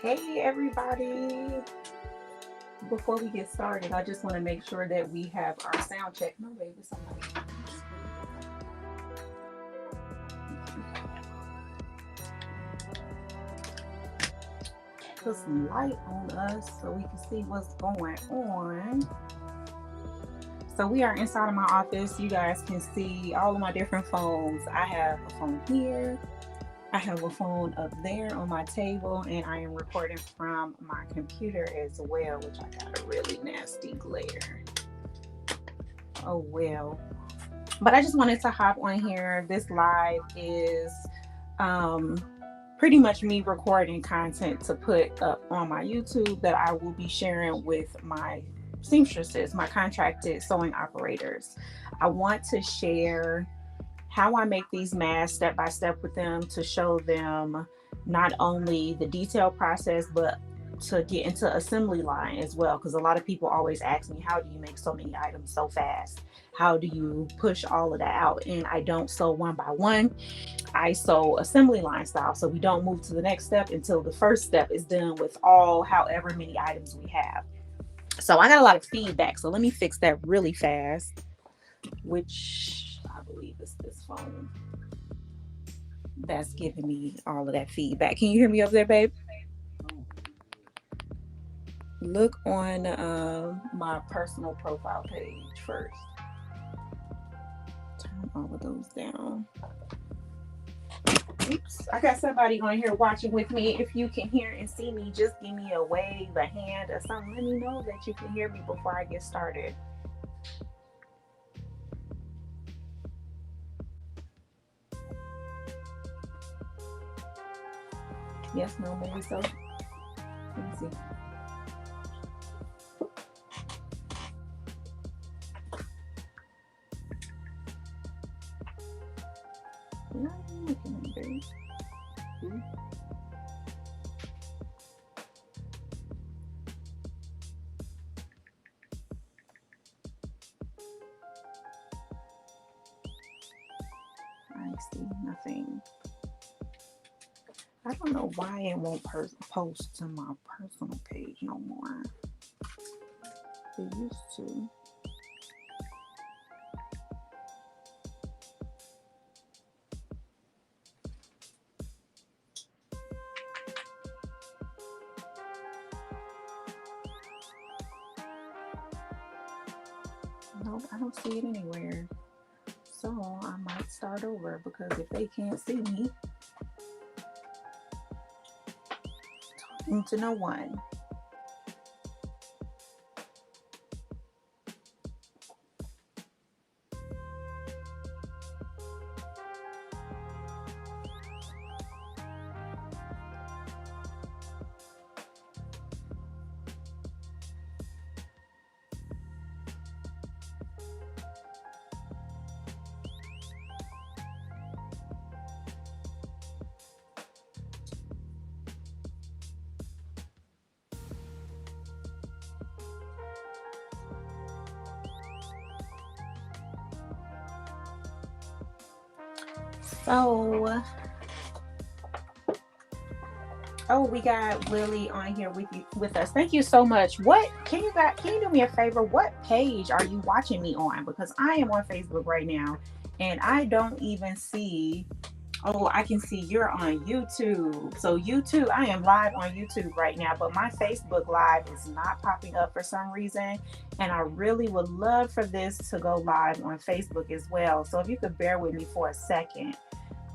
Hey everybody. Before we get started, I just want to make sure that we have our sound check. No, baby, somebody. Put some light on us so we can see what's going on. So we are inside of my office. You guys can see all of my different phones. I have a phone here. I have a phone up there on my table, and I am recording from my computer as well, which I got a really nasty glare. Oh well. But I just wanted to hop on here. This live is pretty much me recording content to put up on my YouTube that I will be sharing with my seamstresses, my contracted sewing operators. I want to share how I make these masks step by step with them to show them not only the detail process, but to get into assembly line as well. Because a lot of people always ask me, how do you make so many items so fast? How do you push all of that out? And I don't sew one by one. I sew assembly line style. So we don't move to the next step until the first step is done with all however many items we have. So I got a lot of feedback. So let me fix that really fast, which I believe is this phone that's giving me all of that feedback. Can you hear me up there, babe? Look on my personal profile page first. Turn all of those down. Oops, I got somebody on here watching with me. If you can hear and see me, just give me a wave, a hand, or something. Let me know that you can hear me before I get started. Yes, no, maybe so. Let me see. No, I'm looking at it. I see nothing. I don't know why it won't post to my personal page no more. It used to. Nope, I don't see it anywhere. So I might start over, because if they can't see me, talking to no one. So, oh, we got Lily on here with us. Thank you so much. What can you do me a favor? What page are you watching me on? Because I am on Facebook right now, and I don't even see. Oh, I can see you're on YouTube. So YouTube, I am live on YouTube right now, but my Facebook live is not popping up for some reason. And I really would love for this to go live on Facebook as well. So if you could bear with me for a second.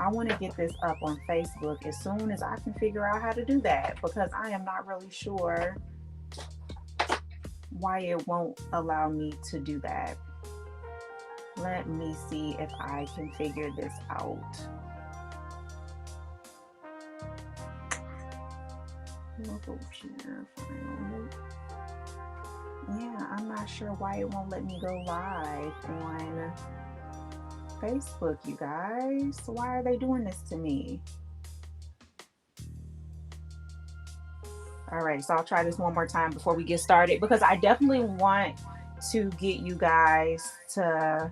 I want to get this up on Facebook as soon as I can figure out how to do that, because I am not really sure why it won't allow me to do that. Let me see if I can figure this out. Local share file. Yeah, I'm not sure why it won't let me go live on Facebook, you guys. Why are they doing this to me? All right, so I'll try this one more time before we get started, because I definitely want to get you guys to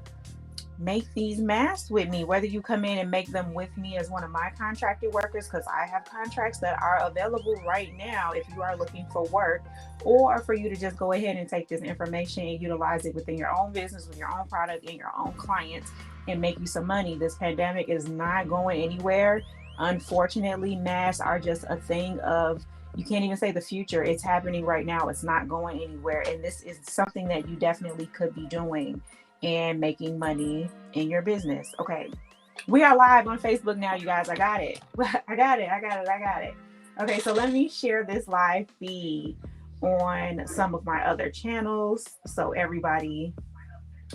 make these masks with me, whether you come in and make them with me as one of my contracted workers, because I have contracts that are available right now if you are looking for work, or for you to just go ahead and take this information and utilize it within your own business with your own product and your own clients and make you some money. This pandemic is not going anywhere. Unfortunately, masks are just a thing of, you can't even say the future. It's happening right now. It's not going anywhere. And this is something that you definitely could be doing and making money in your business. Okay. We are live on Facebook now, you guys. I got it. I got it. Okay, so let me share this live feed on some of my other channels so everybody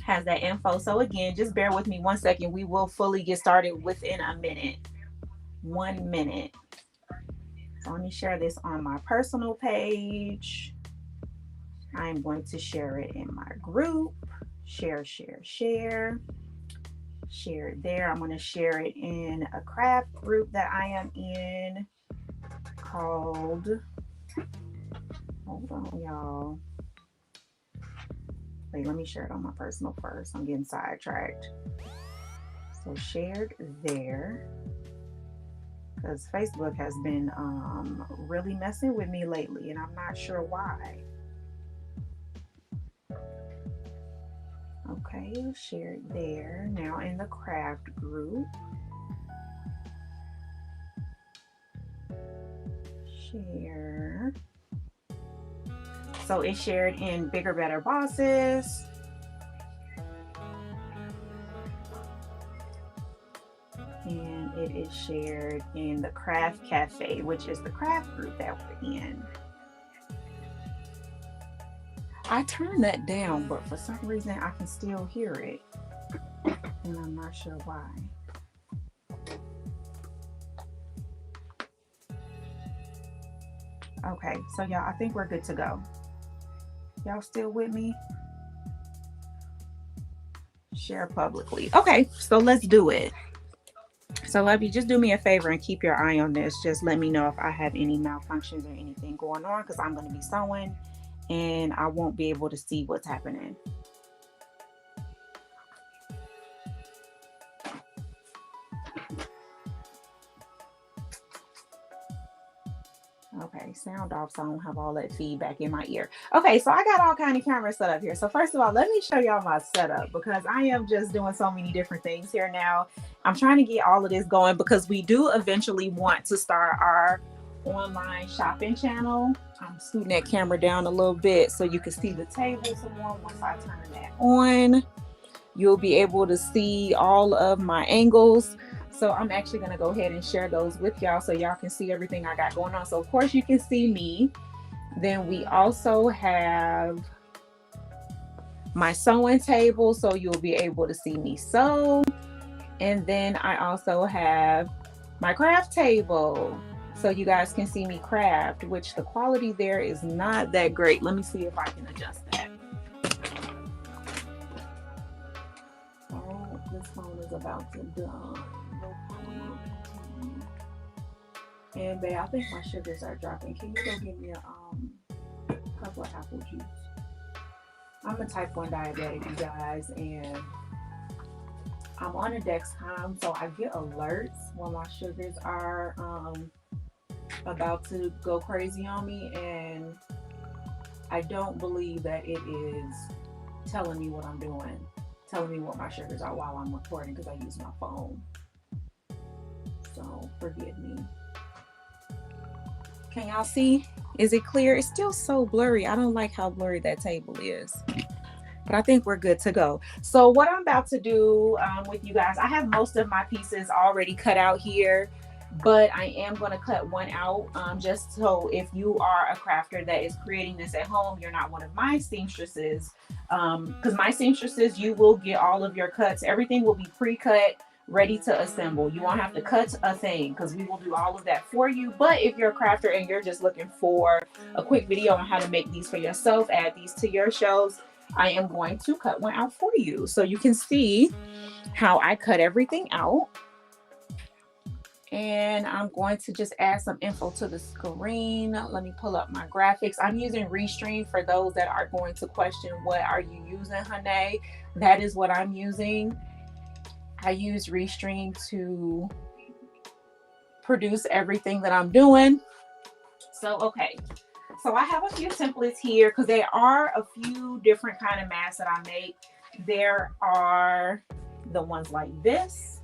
has that info. So again, just bear with me 1 second. We will fully get started within a minute. 1 minute. So let me share this on my personal page. I'm going to share it in my group. Share it there. I'm going to share it in a craft group that I am in called, hold on y'all, wait, let me share it on my personal first. I'm getting sidetracked. So shared there, because Facebook has been really messing with me lately and I'm not sure why. Okay, share it there. Now in the craft group. Share. So it's shared in Bigger Better Bosses. And it is shared in the Craft Cafe, which is the craft group that we're in. I turned that down, but for some reason I can still hear it. And I'm not sure why. Okay, so y'all, I think we're good to go. Y'all still with me? Share publicly. Okay, so let's do it. So Lovey, just do me a favor and keep your eye on this. Just let me know if I have any malfunctions or anything going on, because I'm going to be sewing and I won't be able to see what's happening. Okay, sound off so I don't have all that feedback in my ear. Okay, so I got all kind of cameras set up here. So first of all, let me show y'all my setup, because I am just doing so many different things here now. I'm trying to get all of this going because we do eventually want to start our online shopping channel. I'm scooting that camera down a little bit so you can see the table some more. Once I turn that on, you'll be able to see all of my angles. So I'm actually going to go ahead and share those with y'all so y'all can see everything I got going on. So of course you can see me. Then we also have my sewing table, so you'll be able to see me sew. And then I also have my craft table, so you guys can see me craft, which the quality there is not that great. Let me see if I can adjust that. Oh, this phone is about to die. And babe, I think my sugars are dropping. Can you go give me a cup of apple juice? I'm a type 1 diabetic, you guys, and I'm on a Dexcom, so I get alerts when my sugars are about to go crazy on me, and I don't believe that it is telling me what I'm doing, telling me what my sugars are while I'm recording, because I use my phone. So forgive me. Can y'all see? Is it clear? It's still so blurry. I don't like how blurry that table is. But I think we're good to go. So what I'm about to do with you guys, I have most of my pieces already cut out here, but I am going to cut one out just so if you are a crafter that is creating this at home, you're not one of my seamstresses, because my seamstresses, you will get all of your cuts. Everything will be pre-cut, ready to assemble. You won't have to cut a thing because we will do all of that for you. But if you're a crafter and you're just looking for a quick video on how to make these for yourself, add these to your shows, I am going to cut one out for you so you can see how I cut everything out. And I'm going to just add some info to the screen. Let me pull up my graphics. I'm using Restream for those that are going to question, what are you using, honey? That is what I'm using. I use Restream to produce everything that I'm doing. So, okay. So I have a few templates here because there are a few different kind of masks that I make. There are the ones like this,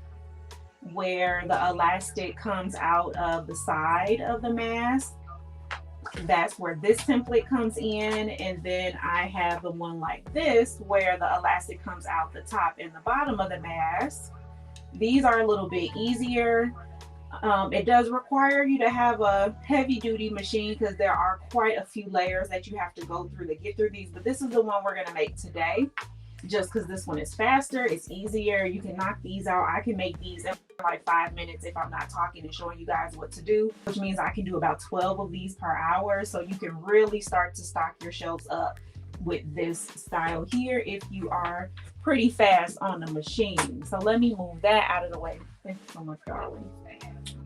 where the elastic comes out of the side of the mask. That's where this template comes in. And then I have the one like this, where the elastic comes out the top and the bottom of the mask. These are a little bit easier. It does require you to have a heavy duty machine because there are quite a few layers that you have to go through to get through these, but this is the one we're going to make today just because this one is faster, it's easier. You can knock these out. I can make these in like 5 minutes if I'm not talking and showing you guys what to do, which means I can do about 12 of these per hour. So you can really start to stock your shelves up with this style here if you are pretty fast on the machine. So let me move that out of the way. Thank you so much, darling.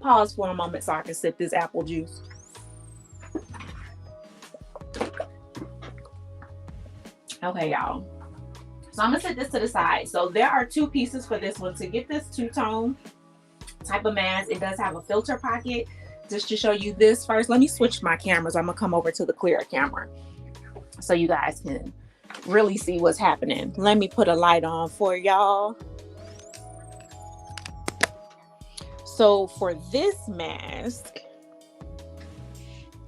Pause for a moment so I can sip this apple juice. Okay, y'all. So I'm gonna set this to the side. So there are two pieces for this one. To get this two-tone type of mask, it does have a filter pocket. Just to show you this first, let me switch my cameras. I'm gonna come over to the clear camera so you guys can really see what's happening. Let me put a light on for y'all. So for this mask,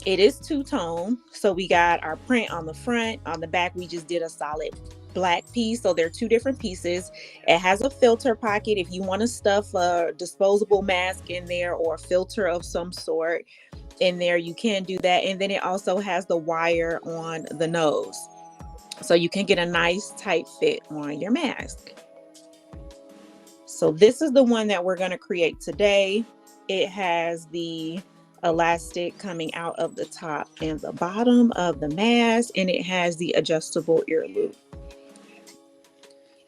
it is two-tone. So we got our print on the front. On the back, we just did a solid black piece. So they're two different pieces. It has a filter pocket if you want to stuff a disposable mask in there or a filter of some sort in there, you can do that. And then it also has the wire on the nose, so you can get a nice tight fit on your mask. So this is the one that we're going to create today. It has the elastic coming out of the top and the bottom of the mask, and it has the adjustable ear loop.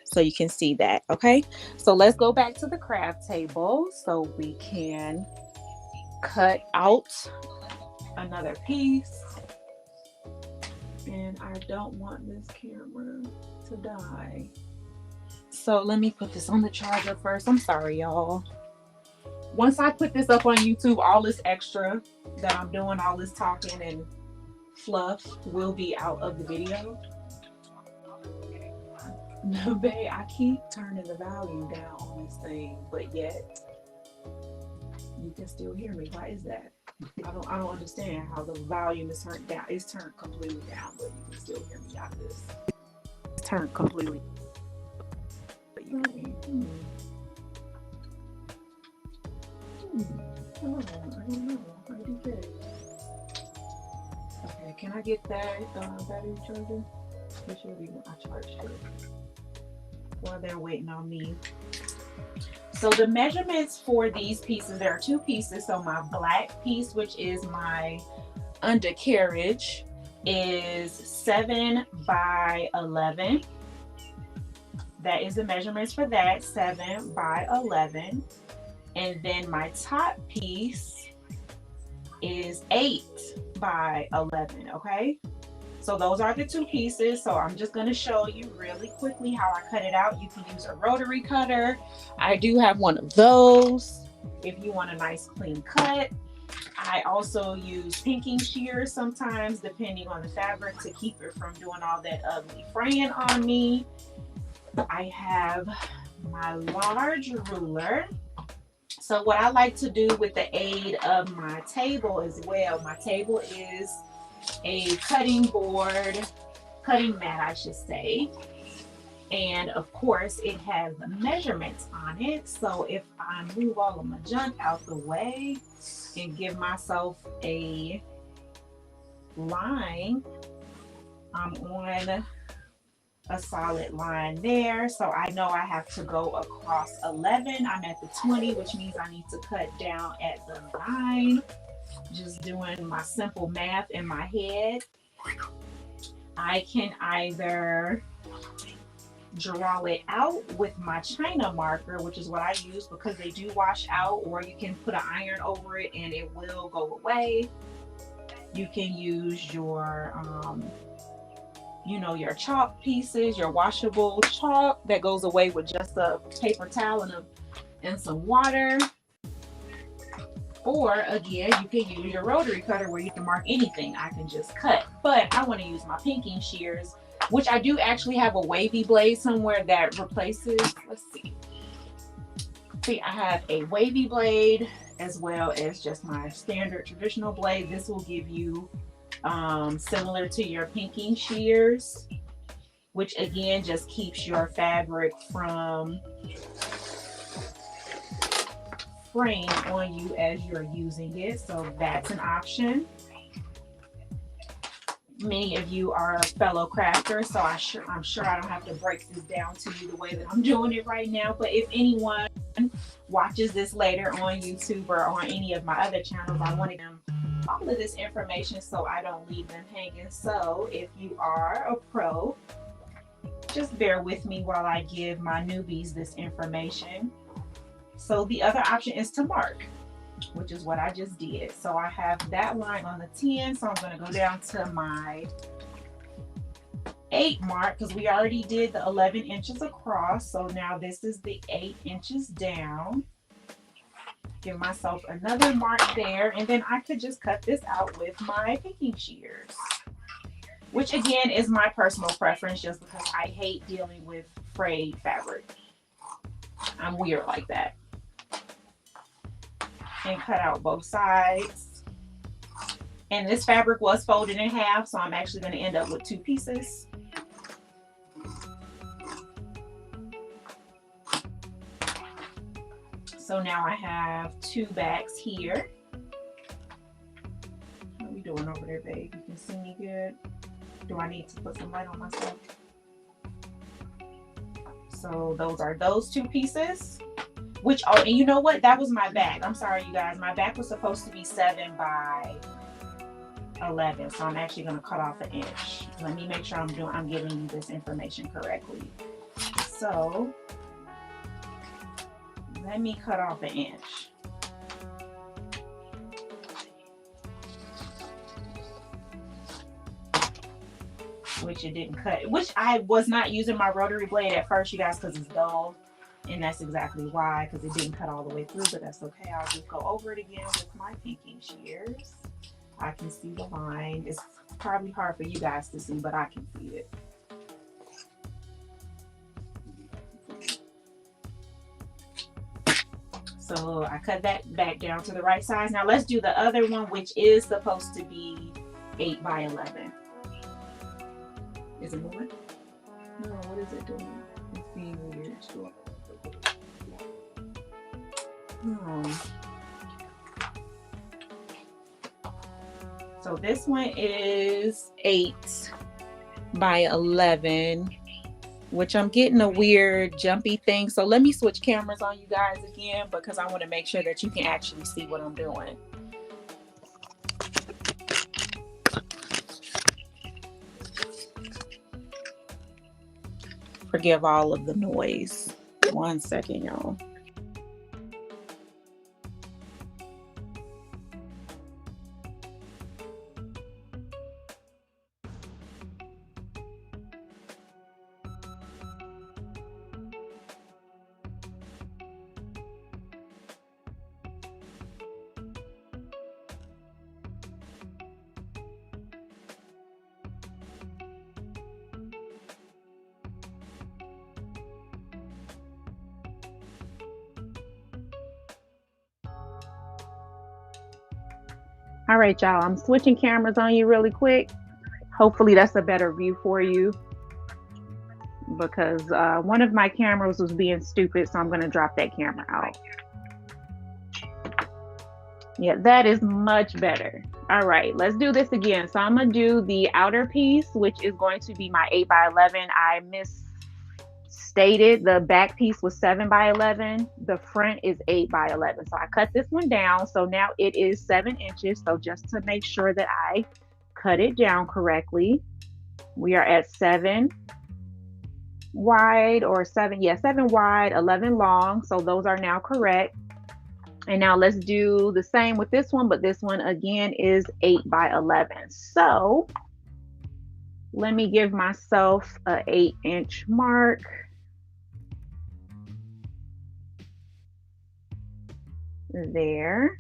So you can see that, okay? So let's go back to the craft table so we can cut out another piece. And I don't want this camera to die. So let me put this on the charger first. I'm sorry, y'all. Once I put this up on YouTube, all this extra that I'm doing, all this talking and fluff will be out of the video. No, babe, I keep turning the volume down on this thing, but yet you can still hear me. Why is that? I don't understand how the volume is turned down. It's turned completely down, but you can still hear me out of this. It's turned completely. But you can. Oh, I don't know. How do you get it? Okay, can I get that battery charger? This should be I charged it while they're waiting on me. So the measurements for these pieces, there are two pieces. So my black piece, which is my undercarriage, is 7 by 11. That is the measurements for that, 7 by 11. And then my top piece is 8 by 11, okay? So those are the two pieces. So I'm just going to show you really quickly how I cut it out. You can use a rotary cutter. I do have one of those if you want a nice clean cut. I also use pinking shears sometimes, depending on the fabric, to keep it from doing all that ugly fraying on me. I have my large ruler. So what I like to do with the aid of my table as well, my table is a cutting mat, I should say. And of course it has the measurements on it. So if I move all of my junk out the way and give myself a line, I'm on a solid line there. So I know I have to go across 11. I'm at the 20, which means I need to cut down at the 9. Just doing my simple math in my head. I can either draw it out with my China marker, which is what I use because they do wash out, or you can put an iron over it and it will go away. You can use your you know, your chalk pieces, your washable chalk that goes away with just a paper towel and some water. Or again, you can use your rotary cutter where you can mark anything. I can just cut, but I want to use my pinking shears, which I do actually have a wavy blade somewhere that replaces, let's see. See, I have a wavy blade as well as just my standard traditional blade. This will give you similar to your pinking shears, which again just keeps your fabric from fraying on you as you're using it. So that's an option. Many of you are fellow crafters, so I'm sure I don't have to break this down to you the way that I'm doing it right now. But if anyone watches this later on YouTube or on any of my other channels, I wanted them all of this information so I don't leave them hanging. So if you are a pro, just bear with me while I give my newbies this information. So the other option is to mark, which is what I just did. So I have that line on the 10, so I'm going to go down to my 8 mark because we already did the 11 inches across. So now this is the 8 inches down. Give myself another mark there, and then I could just cut this out with my pinking shears, which again is my personal preference just because I hate dealing with frayed fabric. I'm weird like that. And cut out both sides. And this fabric was folded in half, so I'm actually going to end up with 2 pieces. So now I have 2 backs here. What are we doing over there, babe? You can see me good? Do I need to put some light on myself? So those are those 2 pieces. Which, oh, and you know what? That was my back. I'm sorry, you guys. My back was supposed to be 7 by 11. So I'm actually going to cut off an inch. Let me make sure I'm giving you this information correctly. So let me cut off an inch. Which it didn't cut. Which I was not using my rotary blade at first, you guys, because it's dull. And that's exactly why, because it didn't cut all the way through, but that's okay. I'll just go over it again with my pinking shears. I can see the line. It's probably hard for you guys to see, but I can see it. So I cut that back down to the right size. Now let's do the other one, which is supposed to be 8 by 11. Is it moving? No, what is it doing? It's being weird. Sure. So this one is 8 by 11, which I'm getting a weird jumpy thing. So let me switch cameras on you guys again because I want to make sure that you can actually see what I'm doing. Forgive all of the noise. 1 second, y'all. All right, y'all, I'm switching cameras on you really quick. Hopefully that's a better view for you because one of my cameras was being stupid, so I'm going to drop that camera out. Yeah, that is much better. All right, let's do this again. So I'm going to do the outer piece, which is going to be my 8 by 11. I misstated the back piece was 7 by 11. The front is 8 by 11. So I cut this one down. So now it is 7 inches. So just to make sure that I cut it down correctly, we are at 7 wide or 7 wide, 11 long. So those are now correct. And now let's do the same with this one, but this one again is 8 by 11. So Let me give myself a 8-inch mark. There.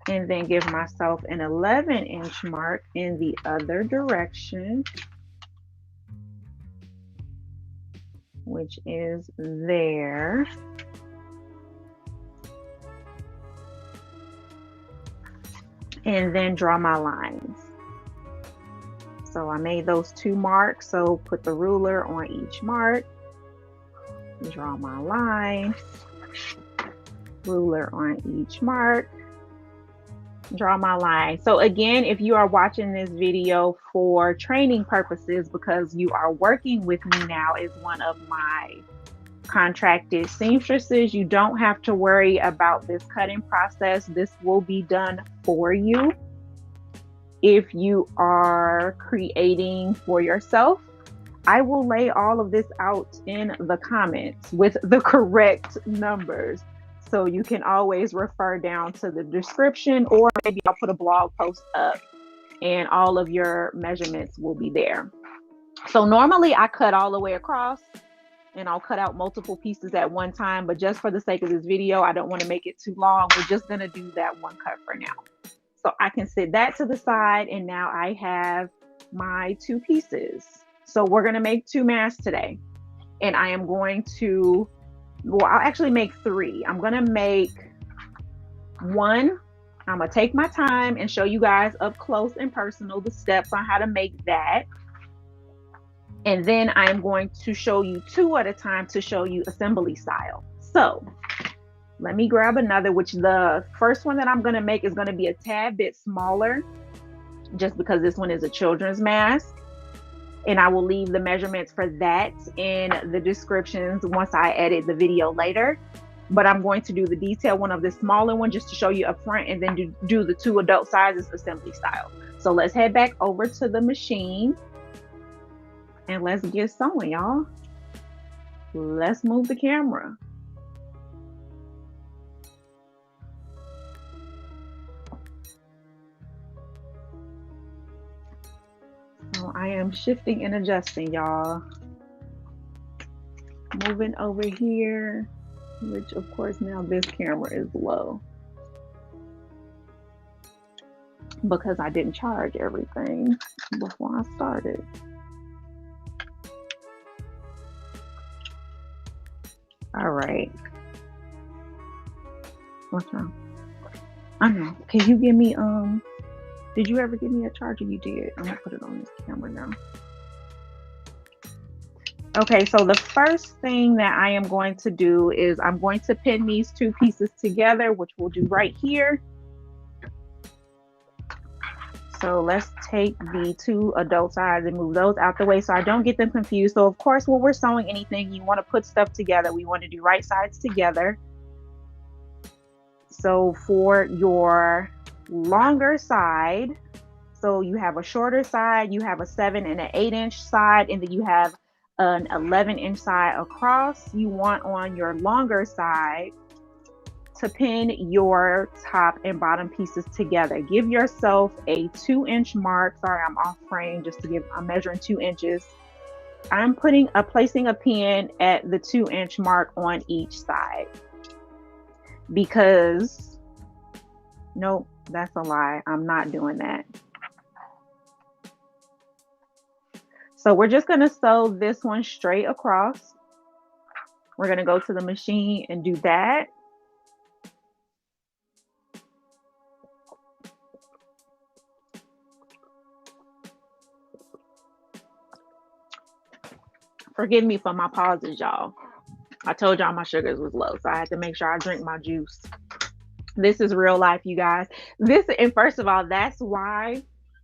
And then give myself an 11-inch mark in the other direction, which is there. And then draw my lines. So I made those 2 marks, so put the ruler on each mark, draw my line, ruler on each mark, draw my line. So again, if you are watching this video for training purposes because you are working with me now as one of my contracted seamstresses, you don't have to worry about this cutting process. This will be done for you. If you are creating for yourself, I will lay all of this out in the comments with the correct numbers. So you can always refer down to the description, or maybe I'll put a blog post up and all of your measurements will be there. So normally I cut all the way across and I'll cut out multiple pieces at one time, but just for the sake of this video, I don't want to make it too long. We're just going to do that one cut for now. So I can set that to the side, and now I have my 2 pieces. So we're going to make 2 masks today, and I am going to, well, I'll actually make 3. I'm going to make 1. I'm going to take my time and show you guys up close and personal the steps on how to make that. And then I'm going to show you 2 at a time to show you assembly style. So let me grab another, which the first one that I'm going to make is going to be a tad bit smaller, just because this one is a children's mask. And I will leave the measurements for that in the descriptions once I edit the video later. But I'm going to do the detail one of the smaller one just to show you up front, and then do the 2 adult sizes assembly style. So let's head back over to the machine and let's get sewing, y'all. Let's move the camera. So I am shifting and adjusting, y'all. Moving over here, which of course now this camera is low because I didn't charge everything before I started. All right. What's wrong? I know. Can you give me, did you ever give me a charger? You did. I'm gonna put it on this camera now. Okay, so the first thing that I am going to do is I'm going to pin these 2 pieces together, which we'll do right here. So let's take the 2 adult sides and move those out the way so I don't get them confused. So of course, when we're sewing anything, you want to put stuff together. We want to do right sides together. So for your longer side, so you have a shorter side, you have a 7 and an 8-inch side, and then you have an 11-inch side across. You want on your longer side to pin your top and bottom pieces together. Give yourself a 2-inch mark. Sorry, I'm off frame just to give, I'm measuring 2 inches. I'm placing a pin at the 2-inch mark on each side because, nope, that's a lie. I'm not doing that. So we're just gonna sew this one straight across. We're gonna go to the machine and do that. Forgive me for my pauses, y'all. I told y'all my sugars was low, so I had to make sure I drink my juice. This is real life, you guys. And first of all, that's why,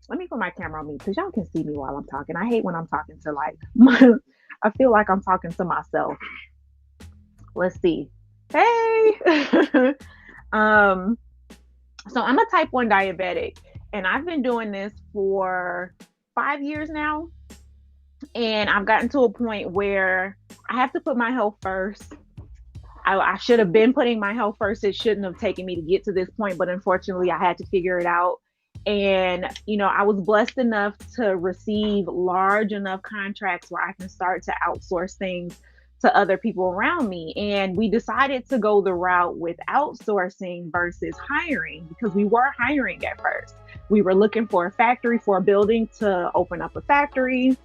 let me put my camera on me because y'all can see me while I'm talking. I hate when I'm talking to I feel like I'm talking to myself. Let's see. Hey. So I'm a type 1 diabetic, and I've been doing this for 5 years now. And I've gotten to a point where I have to put my health first. I should have been putting my health first. It shouldn't have taken me to get to this point, but unfortunately I had to figure it out. And, I was blessed enough to receive large enough contracts where I can start to outsource things to other people around me. And we decided to go the route with outsourcing versus hiring, because we were hiring at first. We were looking for a building to open up a factory,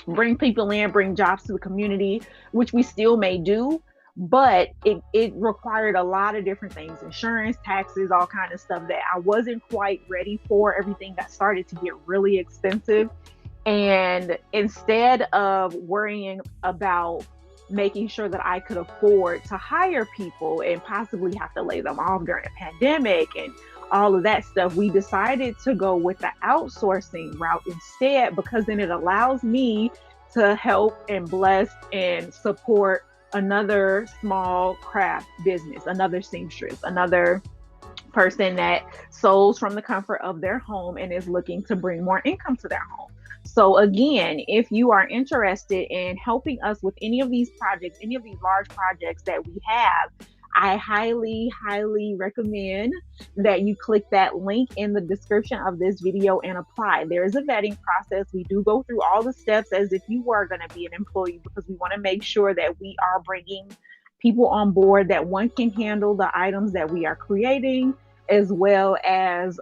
bring people in, bring jobs to the community, which we still may do. But it required a lot of different things, insurance, taxes, all kind of stuff that I wasn't quite ready for. Everything got started to get really expensive. And instead of worrying about making sure that I could afford to hire people and possibly have to lay them off during a pandemic and all of that stuff, we decided to go with the outsourcing route instead, because then it allows me to help and bless and support another small craft business, another seamstress, another person that sews from the comfort of their home and is looking to bring more income to their home. So again, if you are interested in helping us with any of these projects, any of these large projects that we have, I highly, highly recommend that you click that link in the description of this video and apply. There is a vetting process. We do go through all the steps as if you were going to be an employee, because we want to make sure that we are bringing people on board that one can handle the items that we are creating, as well as,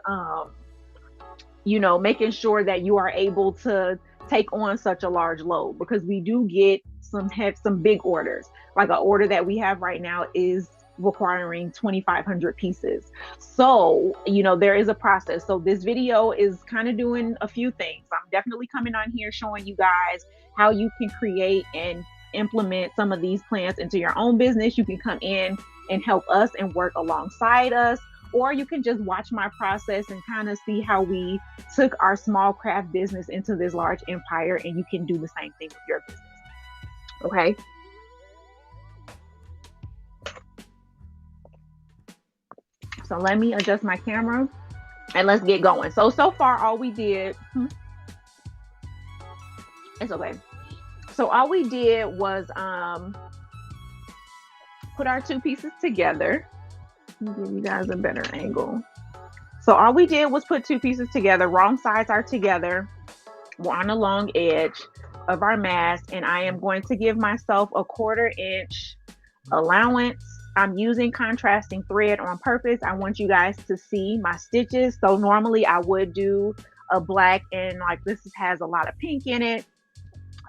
making sure that you are able to take on such a large load, because we do get some big orders. Like an order that we have right now is requiring 2,500 pieces. So, there is a process. So this video is kind of doing a few things. I'm definitely coming on here showing you guys how you can create and implement some of these plans into your own business. You can come in and help us and work alongside us, or you can just watch my process and kind of see how we took our small craft business into this large empire, and you can do the same thing with your business. Okay. So let me adjust my camera and let's get going. So far all we did, it's okay. So all we did was put our two pieces together. Let me give you guys a better angle. So all we did was put two pieces together. Wrong sides are together. We're on the long edge of our mask, and I am going to give myself a 1/4 inch allowance. I'm using contrasting thread on purpose. I want you guys to see my stitches. So normally I would do a black, and like this has a lot of pink in it.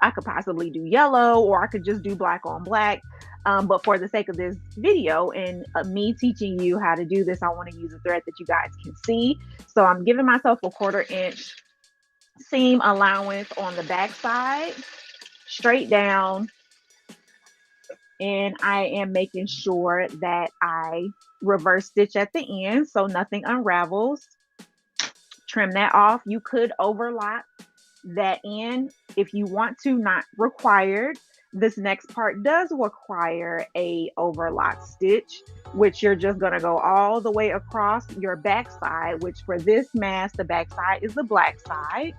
I could possibly do yellow, or I could just do black on black. But for the sake of this video and me teaching you how to do this, I want to use a thread that you guys can see. So I'm giving myself a 1/4 inch seam allowance on the back side, straight down. And I am making sure that I reverse stitch at the end so nothing unravels. Trim that off. You could overlock that end if you want to, not required. This next part does require a overlock stitch, which you're just going to go all the way across your back side, which for this mask, the back side is the black side.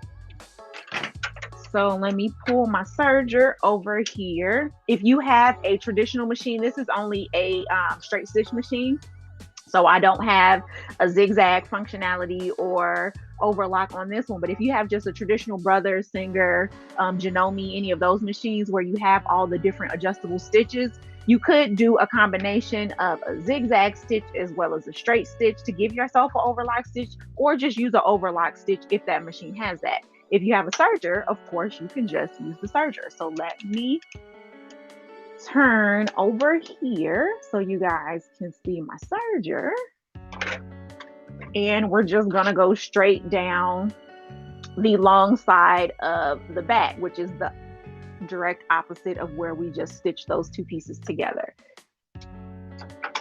So let me pull my serger over here. If you have a traditional machine, this is only a straight stitch machine. So I don't have a zigzag functionality or overlock on this one. But if you have just a traditional Brothers, Singer, Janome, any of those machines where you have all the different adjustable stitches, you could do a combination of a zigzag stitch as well as a straight stitch to give yourself an overlock stitch, or just use an overlock stitch if that machine has that. If you have a serger, of course, you can just use the serger. So let me turn over here so you guys can see my serger. And we're just gonna go straight down the long side of the back, which is the direct opposite of where we just stitched those two pieces together.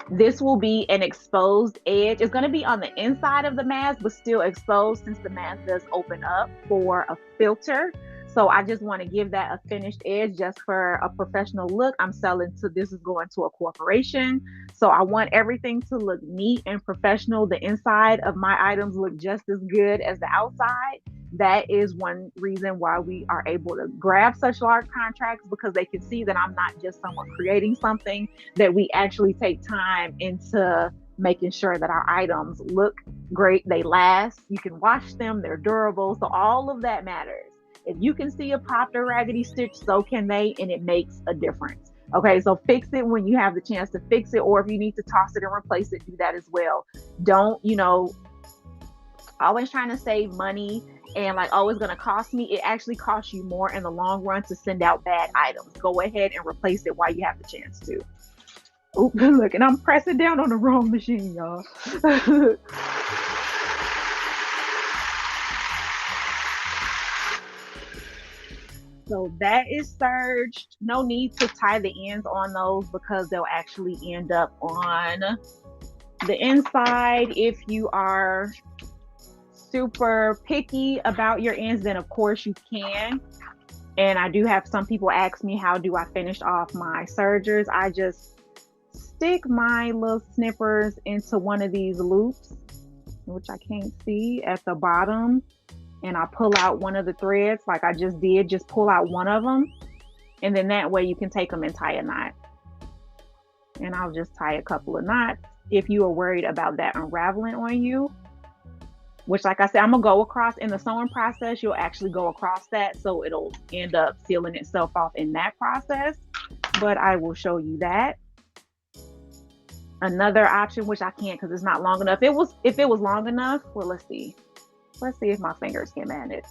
This will be an exposed edge. It's going to be on the inside of the mask, but still exposed since the mask does open up for a filter. So I just want to give that a finished edge just for a professional look. I'm selling to, this is going to a corporation. So I want everything to look neat and professional. The inside of my items look just as good as the outside. That is one reason why we are able to grab such large contracts, because they can see that I'm not just someone creating something, that we actually take time into making sure that our items look great, they last, you can wash them, they're durable. So all of that matters. If you can see a popped or raggedy stitch, so can they, and it makes a difference. Okay, so fix it when you have the chance to fix it, or if you need to toss it and replace it, do that as well. Don't, always trying to save money and like, oh, it's going to cost me. It actually costs you more in the long run to send out bad items. Go ahead and replace it while you have the chance to. Oh, look, and I'm pressing down on the wrong machine, y'all. So that is serged. No need to tie the ends on those because they'll actually end up on the inside. If you are super picky about your ends, then of course you can. And I do have some people ask me, how do I finish off my sergers? I just stick my little snippers into one of these loops, which I can't see, at the bottom, and I pull out one of the threads like I just did. Just pull out one of them, and then that way you can take them and tie a knot. And I'll just tie a couple of knots if you are worried about that unraveling on you, which, like I said, I'm gonna go across in the sewing process. You'll actually go across that, so it'll end up sealing itself off in that process, but I will show you that. Another option, which I can't because it's not long enough. If it was long enough, well, let's see if my fingers can manage.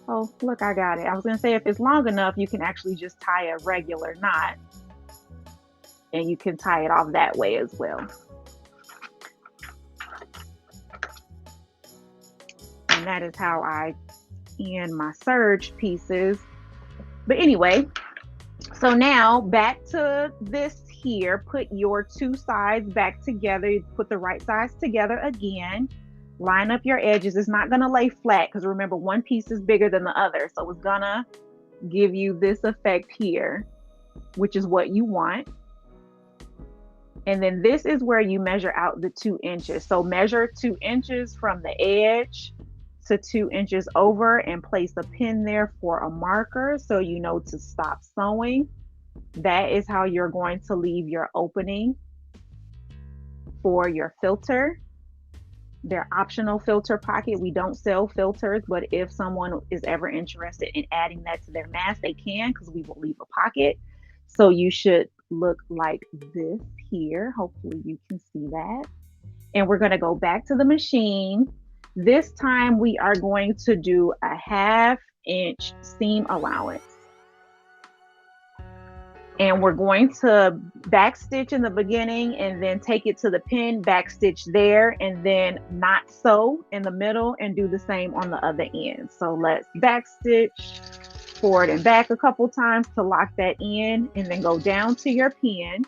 Oh, look, I got it. I was gonna say, if it's long enough, you can actually just tie a regular knot and you can tie it off that way as well. And that is how I end my serge pieces. But anyway, so now back to this here. Put your two sides back together. Put the right sides together again. Line up your edges. It's not going to lay flat because remember, one piece is bigger than the other. So it's going to give you this effect here, which is what you want. And then this is where you measure out the 2 inches. So measure 2 inches from the edge to 2 inches over and place a pin there for a marker so you know to stop sewing. That is how you're going to leave your opening for your filter. They're optional filter pocket. We don't sell filters, but if someone is ever interested in adding that to their mask, they can, because we will leave a pocket. So you should look like this here. Hopefully you can see that. And we're going to go back to the machine. This time we are going to do a 1/2 inch seam allowance. And we're going to back stitch in the beginning and then take it to the pin, back stitch there, and then not sew in the middle and do the same on the other end. So let's back stitch forward and back a couple times to lock that in, and then go down to your pin.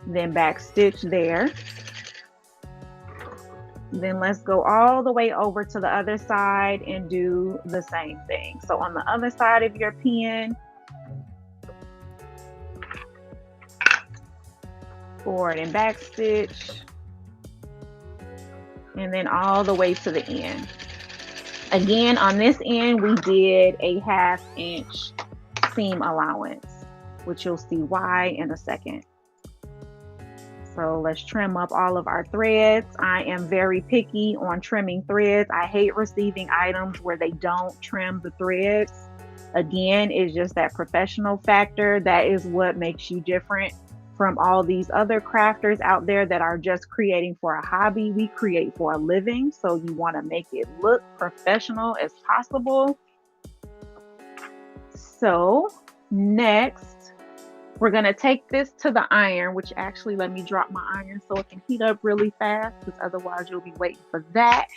Then back stitch there. Then let's go all the way over to the other side and do the same thing. So on the other side of your pin, forward and back stitch, and then all the way to the end. Again, on this end, we did a 1/2 inch seam allowance, which you'll see why in a second. So let's trim up all of our threads. I am very picky on trimming threads. I hate receiving items where they don't trim the threads. Again, it's just that professional factor. That is what makes you different from all these other crafters out there that are just creating for a hobby. We create for a living, so you want to make it look professional as possible. So next, we're going to take this to the iron, which actually, let me drop my iron so it can heat up really fast, because otherwise you'll be waiting for that.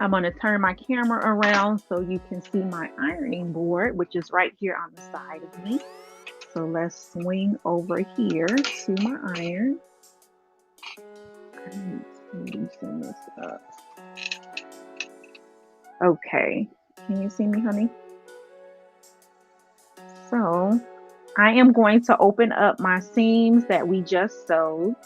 I'm going to turn my camera around so you can see my ironing board, which is right here on the side of me. So let's swing over here to my iron. I need to loosen this up. Okay, can you see me, honey? So I am going to open up my seams that we just sewed.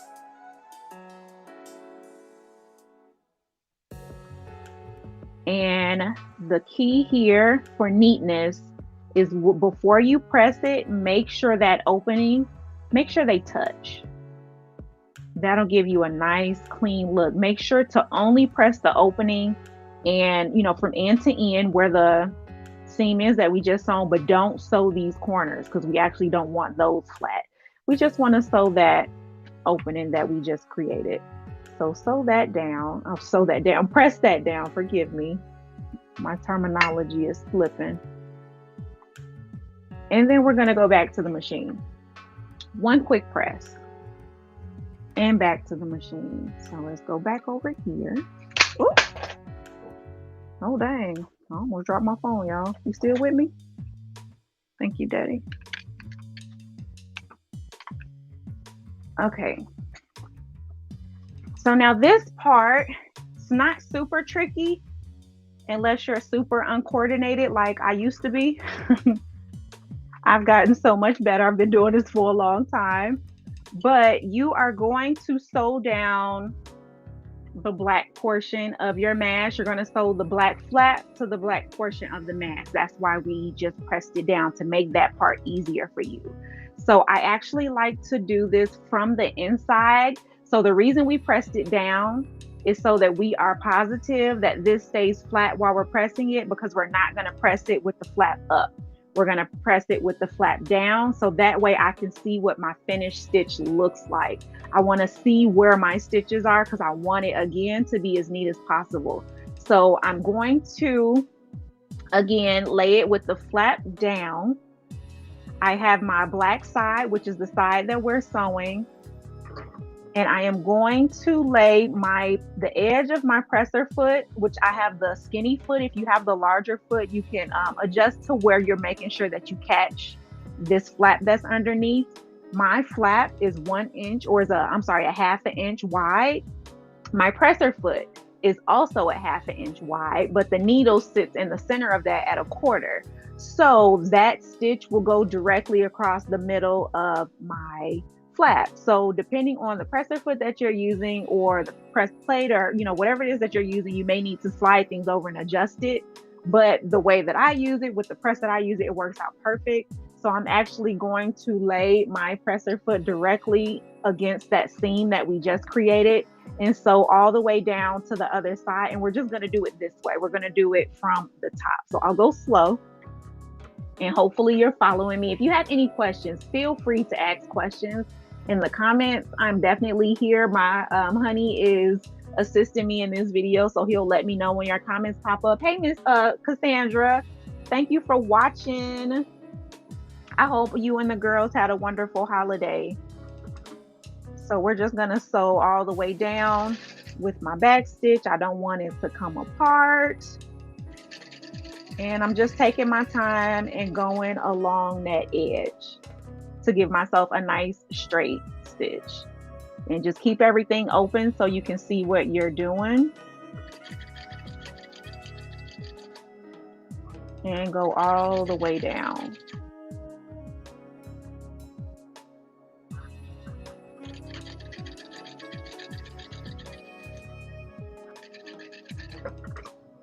And the key here for neatness is before you press it, make sure that opening, make sure they touch. That'll give you a nice clean look. Make sure to only press the opening and, you know, from end to end where the seam is that we just sewn, but don't sew these corners because we actually don't want those flat. We just want to sew that opening that we just created. So sew that down. I'll sew that down. Press that down. Forgive me. My terminology is slipping. And then we're going to go back to the machine. One quick press. And back to the machine. So let's go back over here. Ooh. Oh, dang. I almost dropped my phone, y'all. You still with me? Thank you, Daddy. Okay. So now this part, it's not super tricky unless you're super uncoordinated like I used to be. I've gotten so much better. I've been doing this for a long time. But you are going to sew down the black portion of your mask. You're going to sew the black flap to the black portion of the mask. That's why we just pressed it down, to make that part easier for you. So I actually like to do this from the inside. So the reason we pressed it down is so that we are positive that this stays flat while we're pressing it, because we're not going to press it with the flap up. We're going to press it with the flap down, so that way I can see what my finished stitch looks like. I want to see where my stitches are because I want it, again, to be as neat as possible. So I'm going to, again, lay it with the flap down. I have my black side, which is the side that we're sewing. And I am going to lay the edge of my presser foot, which I have the skinny foot. If you have the larger foot, you can adjust to where you're making sure that you catch this flap that's underneath. My flap is 1 inch, or is a half an inch wide. My presser foot is also a half an inch wide, but the needle sits in the center of that at 1/4. So that stitch will go directly across the middle of my flap. So depending on the presser foot that you're using, or the press plate, or whatever it is that you're using, you may need to slide things over and adjust it. But the way that I use it, with the press that I use, it works out perfect. So I'm actually going to lay my presser foot directly against that seam that we just created, and sew all the way down to the other side. And we're just going to do it this way. We're going to do it from the top. So I'll go slow, and hopefully you're following me. If you have any questions, feel free to ask questions in the comments. I'm definitely here. My honey is assisting me in this video, so he'll let me know when your comments pop up. Hey, Miss Cassandra, thank you for watching. I hope you and the girls had a wonderful holiday. So we're just gonna sew all the way down with my back stitch. I don't want it to come apart. And I'm just taking my time and going along that edge to give myself a nice straight stitch. And just keep everything open so you can see what you're doing. And go all the way down.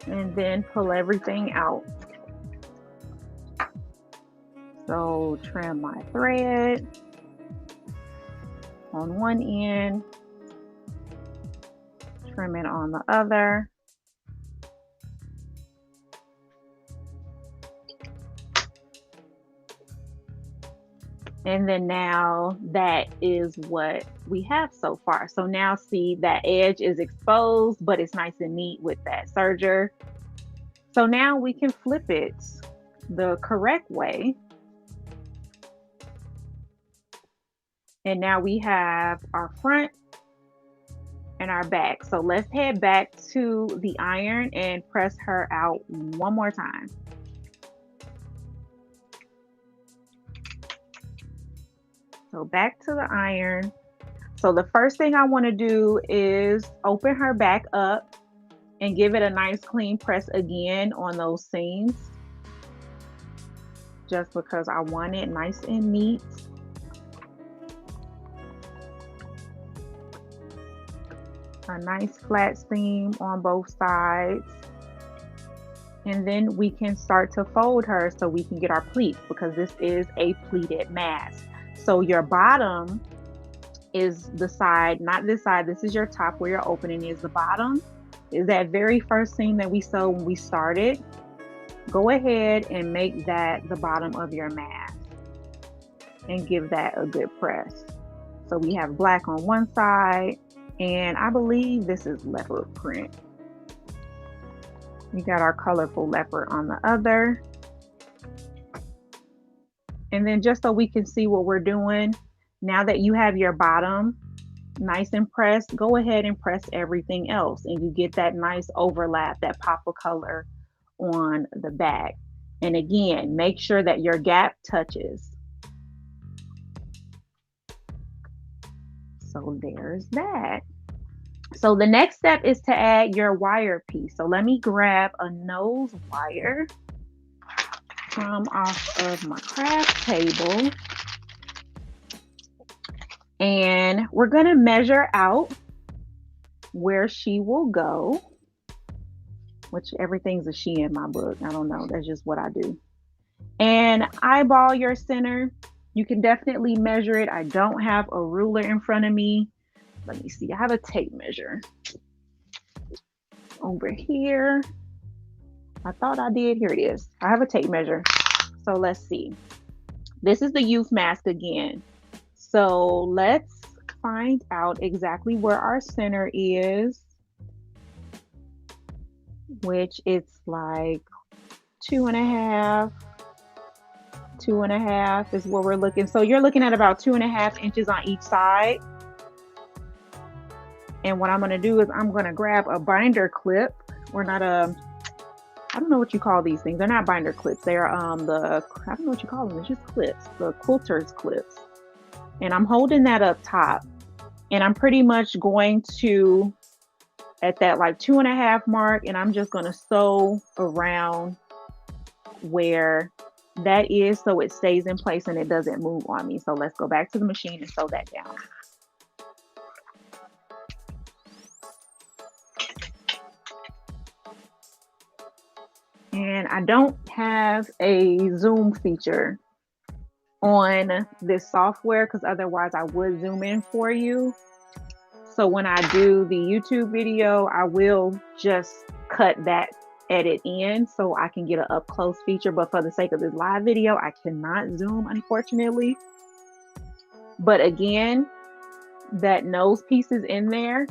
And then pull everything out. So trim my thread on one end, trim it on the other. And then now that is what we have so far. So now see, that edge is exposed, but it's nice and neat with that serger. So now we can flip it the correct way. And now we have our front and our back. So let's head back to the iron and press her out one more time. So back to the iron. So the first thing I want to do is open her back up and give it a nice clean press again on those seams, just because I want it nice and neat. A nice flat seam on both sides. And then we can start to fold her so we can get our pleats, because this is a pleated mask. So your bottom is the side, not this side. This is your top where your opening is. The bottom is that very first seam that we sewed when we started. Go ahead and make that the bottom of your mask and give that a good press. So we have black on one side, and I believe this is leopard print. We got our colorful leopard on the other. And then just so we can see what we're doing, now that you have your bottom nice and pressed, go ahead and press everything else, and you get that nice overlap, that pop of color on the back. And again, make sure that your gap touches. So there's that. So the next step is to add your wire piece. So let me grab a nose wire from off of my craft table. And we're going to measure out where she will go, which everything's a she in my book. I don't know. That's just what I do. And eyeball your center. You can definitely measure it. I don't have a ruler in front of me. Let me see. I have a tape measure over here. I thought I did. Here it is. I have a tape measure. So let's see. This is the youth mask again. So let's find out exactly where our center is, which it's like 2.5. 2.5 is what we're looking. So you're looking at about 2.5 inches on each side. And what I'm going to do is I'm going to grab a binder clip, or not a, I don't know what you call these things. They're not binder clips. They're I don't know what you call them. It's just clips, the quilter's clips. And I'm holding that up top, and I'm pretty much going to, at that like 2.5 mark, and I'm just going to sew around where that is so it stays in place and it doesn't move on me. So let's go back to the machine and sew that down. And I don't have a zoom feature on this software, because otherwise I would zoom in for you. So when I do the YouTube video, I will just cut that edit in so I can get an up close feature. But for the sake of this live video, I cannot zoom, unfortunately. But again, that nose piece is in there,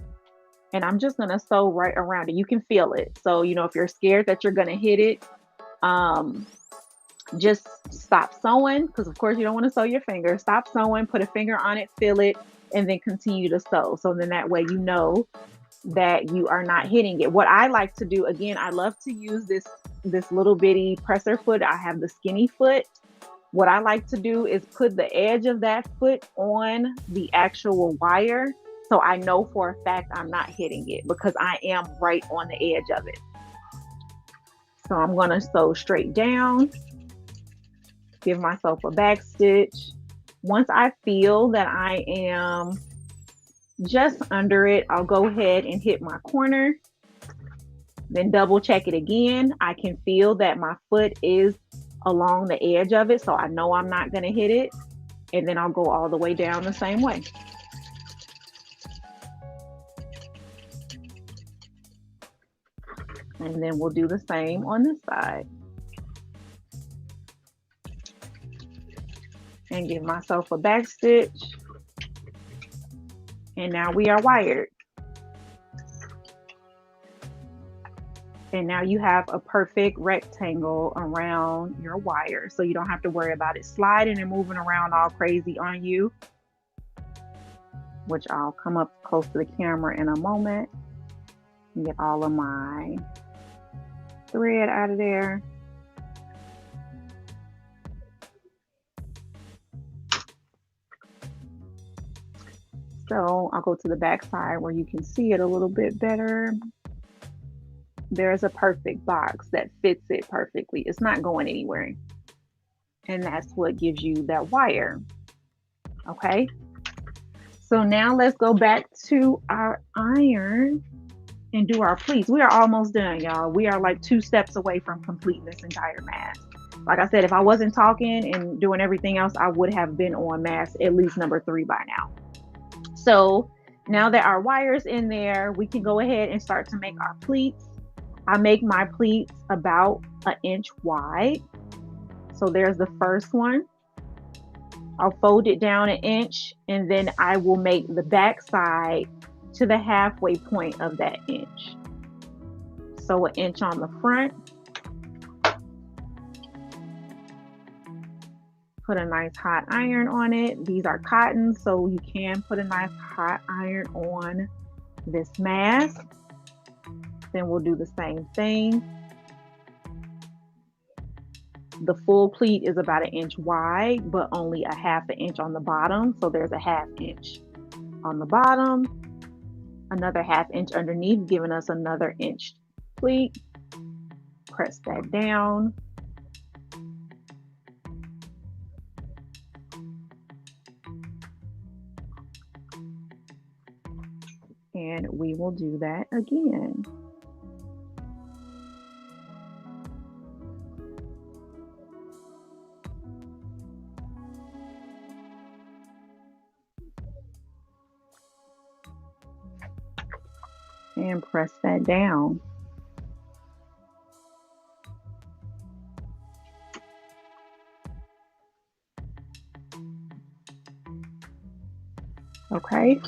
and I'm just gonna sew right around it. You can feel it. So, you know, if you're scared that you're gonna hit it, just stop sewing, because of course you don't want to sew your finger. Stop sewing, put a finger on it, feel it, and then continue to sew. So then that way you know that you are not hitting it. What I like to do, again, I love to use this little bitty presser foot. I have the skinny foot. What I like to do is put the edge of that foot on the actual wire, so I know for a fact I'm not hitting it, because I am right on the edge of it. So I'm going to sew straight down, give myself a back stitch. Once I feel that I am just under it, I'll go ahead and hit my corner, then double check it again. I can feel that my foot is along the edge of it, so I know I'm not going to hit it, and then I'll go all the way down the same way. And then we'll do the same on this side. And give myself a back stitch. And now we are wired. And now you have a perfect rectangle around your wire, so you don't have to worry about it sliding and moving around all crazy on you, which I'll come up close to the camera in a moment and get all of my thread out of there. So I'll go to the back side where you can see it a little bit better. There's a perfect box that fits it perfectly. It's not going anywhere. And that's what gives you that wire. Okay. So now let's go back to our iron. and do our pleats. We are almost done, y'all. We are like 2 steps away from completing this entire mask. Like I said, if I wasn't talking and doing everything else, I would have been on mask at least number 3 by now. So now that our wire's in there, we can go ahead and start to make our pleats. I make my pleats about 1 inch wide. So there's the first one. I'll fold it down 1 inch, and then I will make the back side to the halfway point of that inch. So 1 inch on the front. Put a nice hot iron on it. These are cotton, so you can put a nice hot iron on this mask. Then we'll do the same thing. The full pleat is about 1 inch wide, but only a 1/2 inch on the bottom. So there's a 1/2 inch on the bottom, another 1/2 inch underneath, giving us another inch pleat. Press that down. And we will do that again. And press that down. Okay.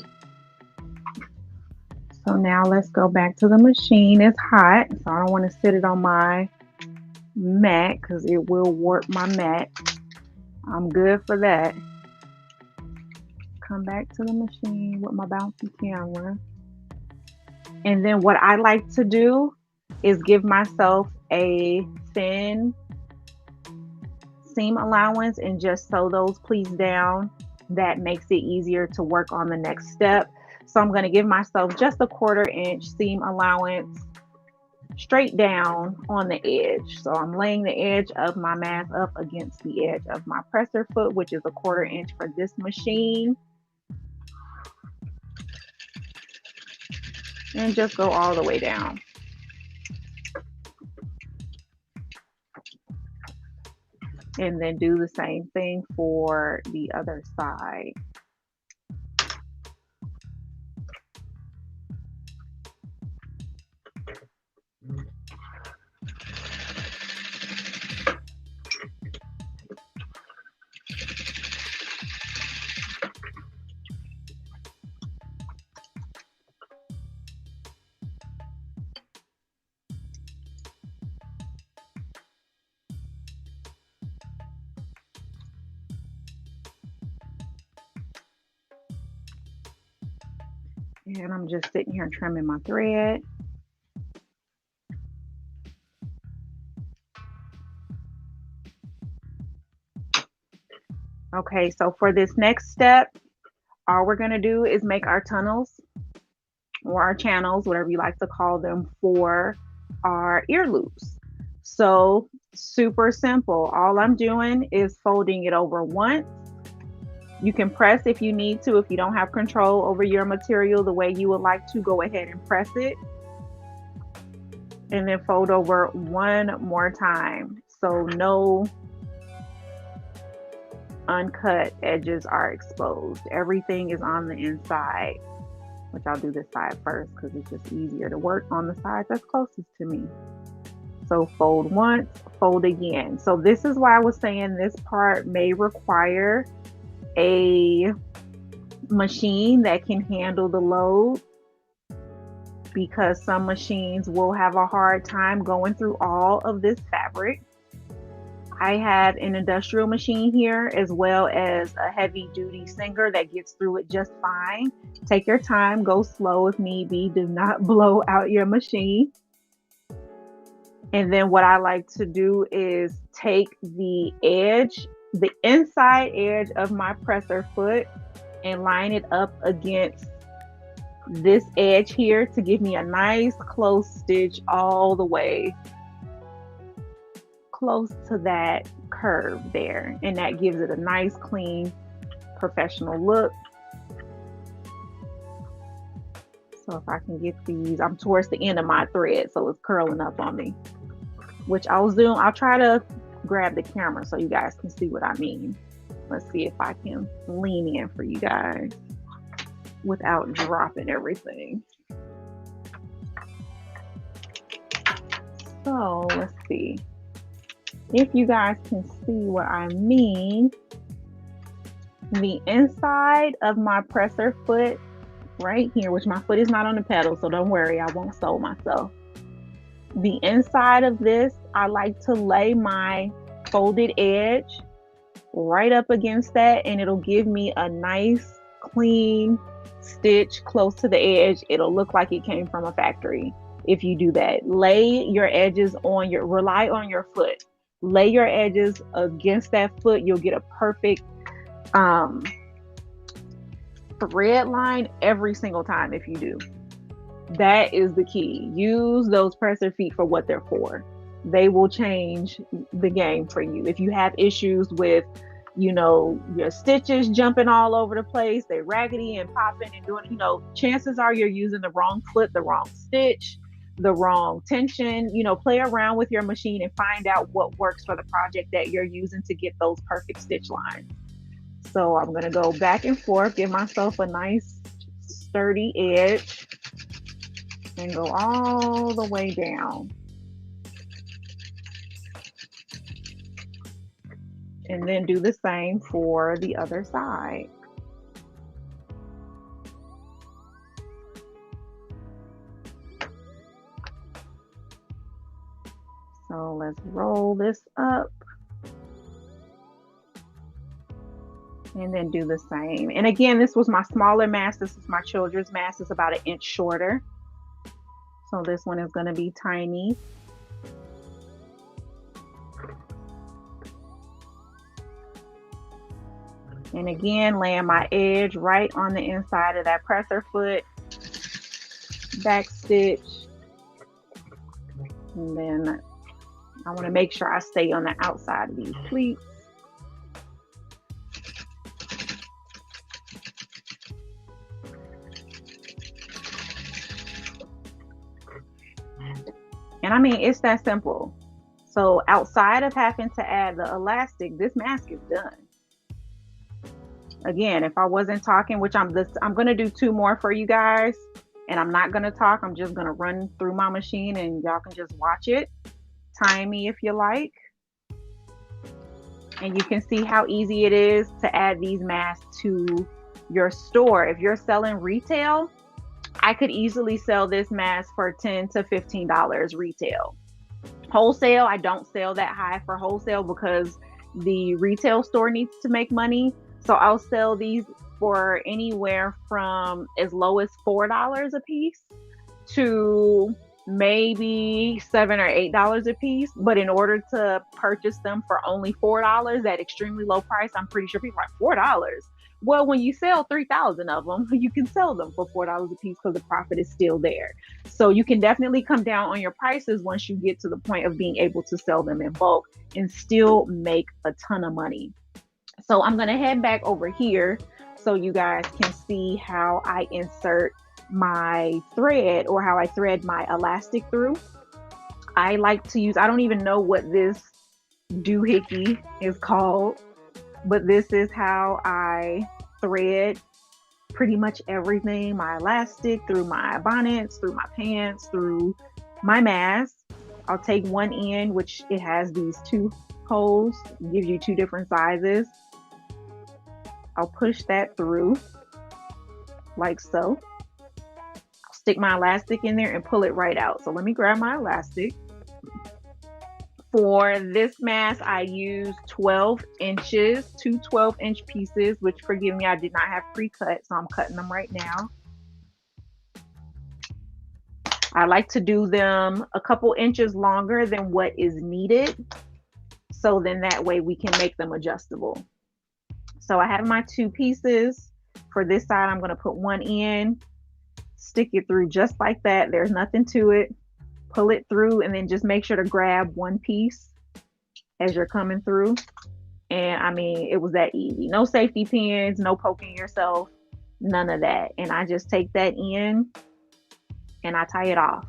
So now let's go back to the machine. It's hot, so I don't want to sit it on my mat because it will warp my mat. I'm good for that. Come back to the machine with my bouncy camera. And then what I like to do is give myself a thin seam allowance and just sew those pleats down. That makes it easier to work on the next step. So I'm going to give myself just a 1/4 inch seam allowance straight down on the edge. So I'm laying the edge of my mask up against the edge of my presser foot, which is a 1/4 inch for this machine. And just go all the way down. And then do the same thing for the other side. And I'm just sitting here trimming my thread. Okay, so for this next step, all we're going to do is make our tunnels or our channels, whatever you like to call them, for our ear loops. So super simple. All I'm doing is folding it over once. You can press if you need to. If you don't have control over your material the way you would like to, go ahead and press it. And then fold over one more time. So no uncut edges are exposed. Everything is on the inside, which I'll do this side first because it's just easier to work on the side that's closest to me. So fold once, fold again. So this is why I was saying this part may require a machine that can handle the load, because some machines will have a hard time going through all of this fabric. I have an industrial machine here as well as a heavy duty Singer that gets through it just fine. Take your time, go slow if need be. Do not blow out your machine. And then what I like to do is take the edge, the inside edge of my presser foot, and line it up against this edge here to give me a nice close stitch all the way close to that curve there, and that gives it a nice clean professional look. So if I can get these, I'm towards the end of my thread, so it's curling up on me, which I'll try to grab the camera so you guys can see what I mean. Let's see if I can lean in for you guys without dropping everything. So let's see if you guys can see what I mean. The inside of my presser foot right here, which my foot is not on the pedal, so don't worry, I won't sew myself. The inside of this, I like to lay my folded edge right up against that, and it'll give me a nice clean stitch close to the edge. It'll look like it came from a factory. If you do that, lay your edges on rely on your foot. Lay your edges against that foot. You'll get a perfect thread line every single time if you do. That is the key. Use those presser feet for what they're for. They will change the game for you. If you have issues with, you know, your stitches jumping all over the place, they're raggedy and popping and doing, you know, chances are you're using the wrong foot, the wrong stitch, the wrong tension. You know, play around with your machine and find out what works for the project that you're using to get those perfect stitch lines. So I'm going to go back and forth, give myself a nice sturdy edge, and go all the way down. And then do the same for the other side. So let's roll this up. And then do the same. And again, this was my smaller mask. This is my children's mask. It's about 1 inch shorter. So this one is going to be tiny. And again, laying my edge right on the inside of that presser foot, back stitch. And then I want to make sure I stay on the outside of these pleats. And I mean, it's that simple. So outside of having to add the elastic, this mask is done. Again, if I wasn't talking, which I'm going to do 2 more for you guys, and I'm not going to talk. I'm just going to run through my machine and y'all can just watch it. Time me if you like. And you can see how easy it is to add these masks to your store. If you're selling retail, I could easily sell this mask for $10 to $15 retail. Wholesale, I don't sell that high for wholesale because the retail store needs to make money. So I'll sell these for anywhere from as low as $4 a piece to maybe $7 or $8 a piece. But in order to purchase them for only $4, that extremely low price, I'm pretty sure people are like, $4. Well, when you sell 3,000 of them, you can sell them for $4 a piece because the profit is still there. So you can definitely come down on your prices once you get to the point of being able to sell them in bulk and still make a ton of money. So I'm going to head back over here so you guys can see how I insert my thread or how I thread my elastic through. I like to use, I don't even know what this doohickey is called, but this is how I thread pretty much everything, my elastic through my bonnets, through my pants, through my mask. I'll take one end, which it has these 2 holes, gives you 2 different sizes. I'll push that through like so. I'll stick my elastic in there and pull it right out. So let me grab my elastic. For this mask, I used 12 inches, 2 12-inch pieces, which, forgive me, I did not have pre-cut, so I'm cutting them right now. I like to do them a couple inches longer than what is needed, so then that way we can make them adjustable. So I have my 2 pieces. For this side, I'm going to put one in, stick it through just like that. There's nothing to it. Pull it through and then just make sure to grab one piece as you're coming through. And I mean, it was that easy. No safety pins, no poking yourself, none of that. And I just take that in and I tie it off.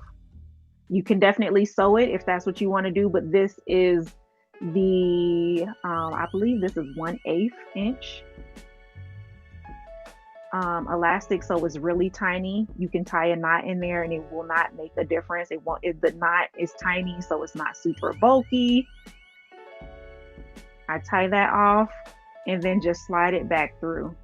You can definitely sew it if that's what you want to do, but this is the, I believe this is 1/8 inch elastic, so it's really tiny. You can tie a knot in there and it will not make a difference. It won't, the knot is tiny, so it's not super bulky. I tie that off and then just slide it back through.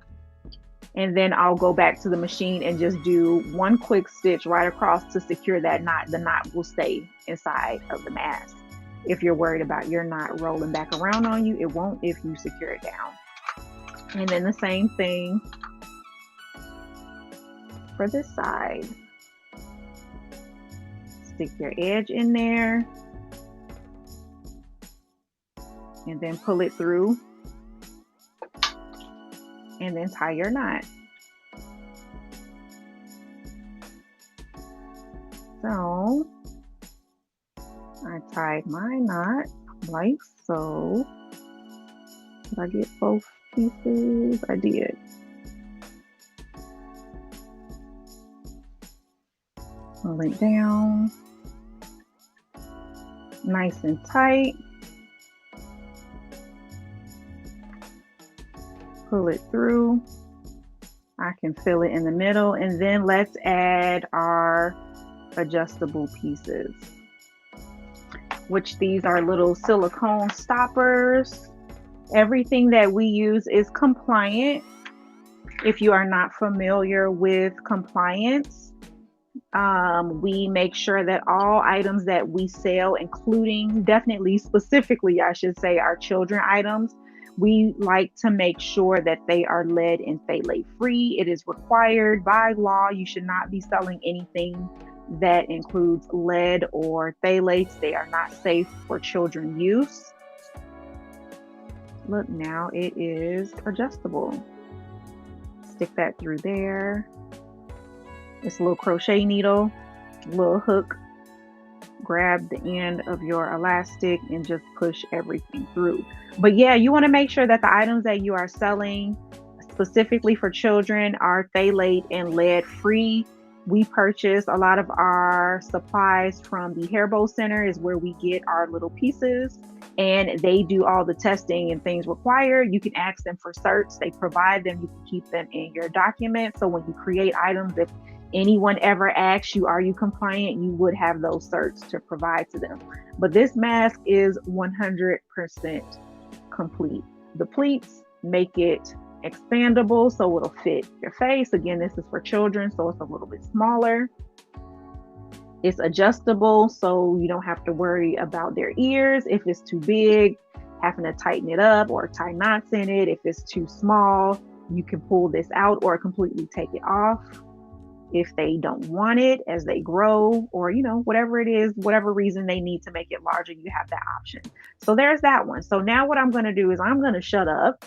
And then I'll go back to the machine and just do one quick stitch right across to secure that knot. The knot will stay inside of the mask. If you're worried about your knot rolling back around on you, it won't if you secure it down. And then the same thing for this side. Stick your edge in there and then pull it through and then tie your knot. So I tied my knot like so. Did I get both pieces? I did. Pull it down nice and tight. Pull it through. I can fill it in the middle, and then let's add our adjustable pieces, which these are little silicone stoppers. Everything that we use is compliant. If you are not familiar with compliance, we make sure that all items that we sell, including definitely specifically, I should say, our children items, we like to make sure that they are lead and phthalate free. It is required by law. You should not be selling anything that includes lead or phthalates. They are not safe for children use. Look, now it is adjustable. Stick that through there. It's a little crochet needle, little hook. Grab the end of your elastic and just push everything through. But yeah, you want to make sure that the items that you are selling specifically for children are phthalate and lead free. We purchase a lot of our supplies from the Hair Bow Center, is where we get our little pieces, and they do all the testing and things required. You can ask them for certs. They provide them. You can keep them in your documents. So when you create items, if anyone ever asks you, are you compliant, you would have those certs to provide to them. But this mask is 100% complete. The pleats make it expandable so it'll fit your face. Again, this is for children, so it's a little bit smaller. It's adjustable, so you don't have to worry about their ears if it's too big, having to tighten it up or tie knots in it. If it's too small, you can pull this out or completely take it off if they don't want it as they grow, or whatever it is, whatever reason they need to make it larger, you have that option. So there's that one. So now what I'm going to do is I'm going to shut up,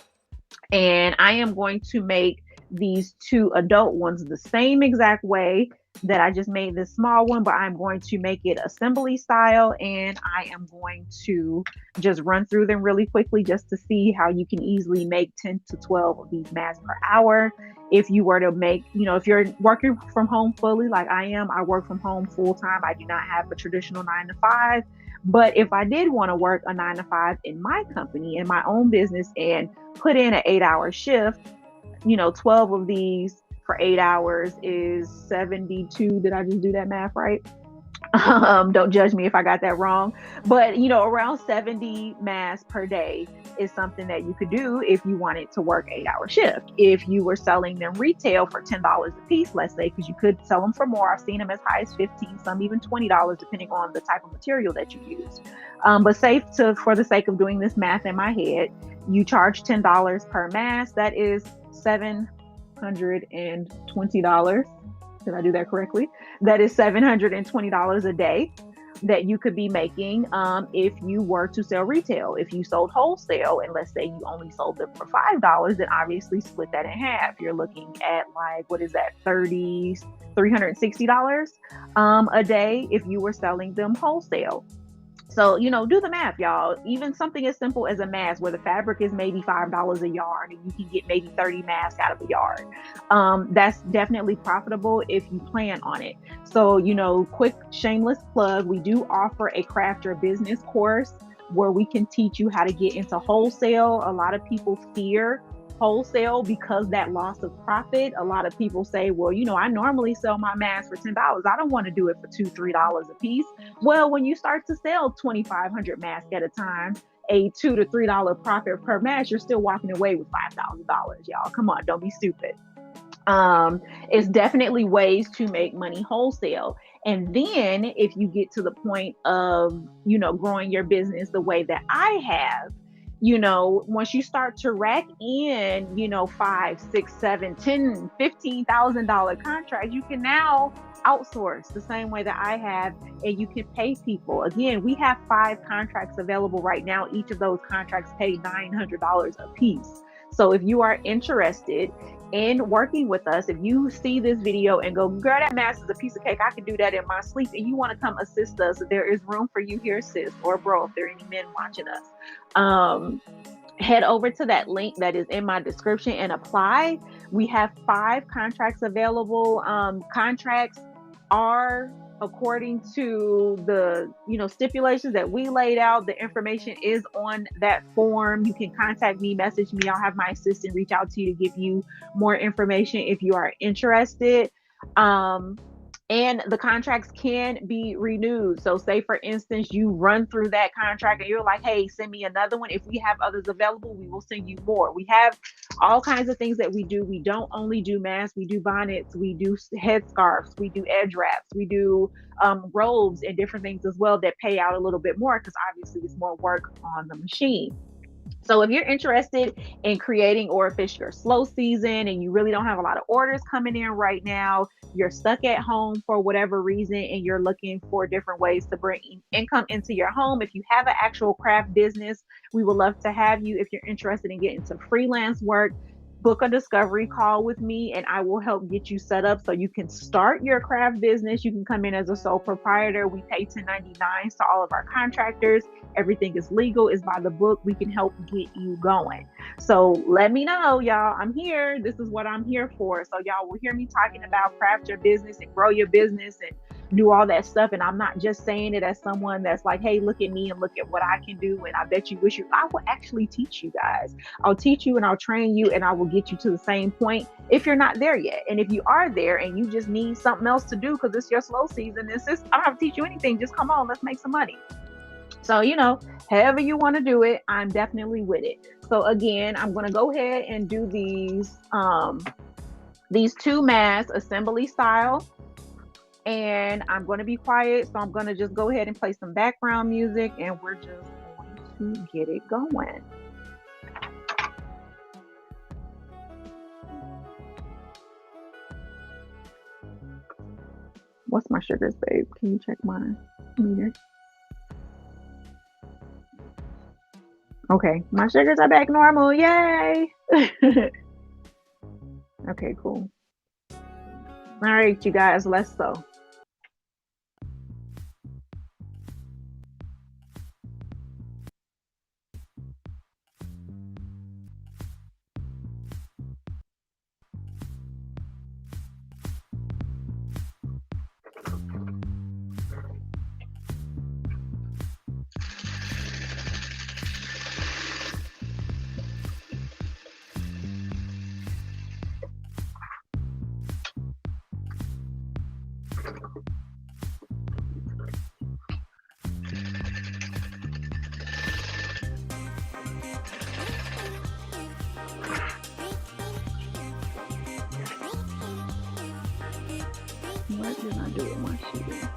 and I am going to make these two adult ones the same exact way that I just made this small one, but I'm going to make it assembly style, and I am going to just run through them really quickly just to see how you can easily make 10 to 12 of these masks per hour. If you were to make, if you're working from home fully like I am, I work from home full time. I do not have a traditional 9 to 5. But if I did want to work a 9 to 5 in my company, in my own business, and put in an 8-hour shift, 12 of these for 8 hours is 72. Did I just do that math right? Don't judge me if I got that wrong. But, around 70 masks per day is something that you could do if you wanted to work 8-hour shift. If you were selling them retail for $10 a piece, let's say, because you could sell them for more. I've seen them as high as $15, some even $20, depending on the type of material that you used. But for the sake of doing this math in my head, you charge $10 per mask. That is $720. Did I do that correctly? That is $720 a day that you could be making if you were to sell retail. If you sold wholesale, and let's say you only sold them for $5, then obviously split that in half. You're looking at $360 a day if you were selling them wholesale. So, do the math, y'all. Even something as simple as a mask where the fabric is maybe $5 a yard and you can get maybe 30 masks out of a yard. That's definitely profitable if you plan on it. So, quick shameless plug, we do offer a craft your business course where we can teach you how to get into wholesale. A lot of people fear wholesale because that loss of profit. A lot of people say, well, I normally sell my mask for $10. I don't want to do it for $2-3 a piece. Well, when you start to sell 2,500 masks at a time, a $2 to $3 profit per mask, you're still walking away with $5,000. Y'all, come on, don't be stupid. It's definitely ways to make money wholesale. And then if you get to the point of, growing your business the way that I have, once you start to rack in, five, six, seven, 10, $15,000 contracts, you can now outsource the same way that I have, and you can pay people. Again, we have 5 contracts available right now. Each of those contracts pay $900 a piece. So if you are interested in working with us, if you see this video and go, girl, that mask is a piece of cake, I can do that in my sleep, and you want to come assist us, there is room for you here, sis, or bro, if there are any men watching us. Head over to that link that is in my description and apply. We have 5 contracts available. Contracts are according to the stipulations that we laid out. The information is on that form. You can contact me, message me. I'll have my assistant reach out to you to give you more information if you are interested. And the contracts can be renewed. So say, for instance, you run through that contract and you're like, hey, send me another one. If we have others available, we will send you more. We have all kinds of things that we do. We don't only do masks, we do bonnets, we do headscarves, we do edge wraps, we do robes and different things as well that pay out a little bit more because obviously it's more work on the machine. So if you're interested in creating, or if it's your slow season and you really don't have a lot of orders coming in right now, you're stuck at home for whatever reason, and you're looking for different ways to bring income into your home. If you have an actual craft business, we would love to have you. If you're interested in getting some freelance work, book a discovery call with me and I will help get you set up so you can start your craft business. You can come in as a sole proprietor. We pay 1099s to all of our contractors. Everything is legal, is by the book. We can help get you going. So let me know, y'all. I'm here. This is what I'm here for. So y'all will hear me talking about craft your business and grow your business and do all that stuff. And I'm not just saying it as someone that's like, hey, look at me and look at what I can do. And I bet you wish you, I will actually teach you guys. I'll teach you and I'll train you and I will get you to the same point if you're not there yet. And if you are there and you just need something else to do because it's your slow season, I don't have to teach you anything. Just come on, let's make some money. So, however you want to do it, I'm definitely with it. So again, I'm going to go ahead and do these 2 masks assembly style. And I'm going to be quiet. So I'm going to just go ahead and play some background music and we're just going to get it going. What's my sugars, babe? Can you check my meter? Okay, my sugars are back normal. Yay! Okay, cool. All right, you guys, let's go. What did I do with my sugar?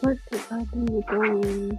What did I do with those?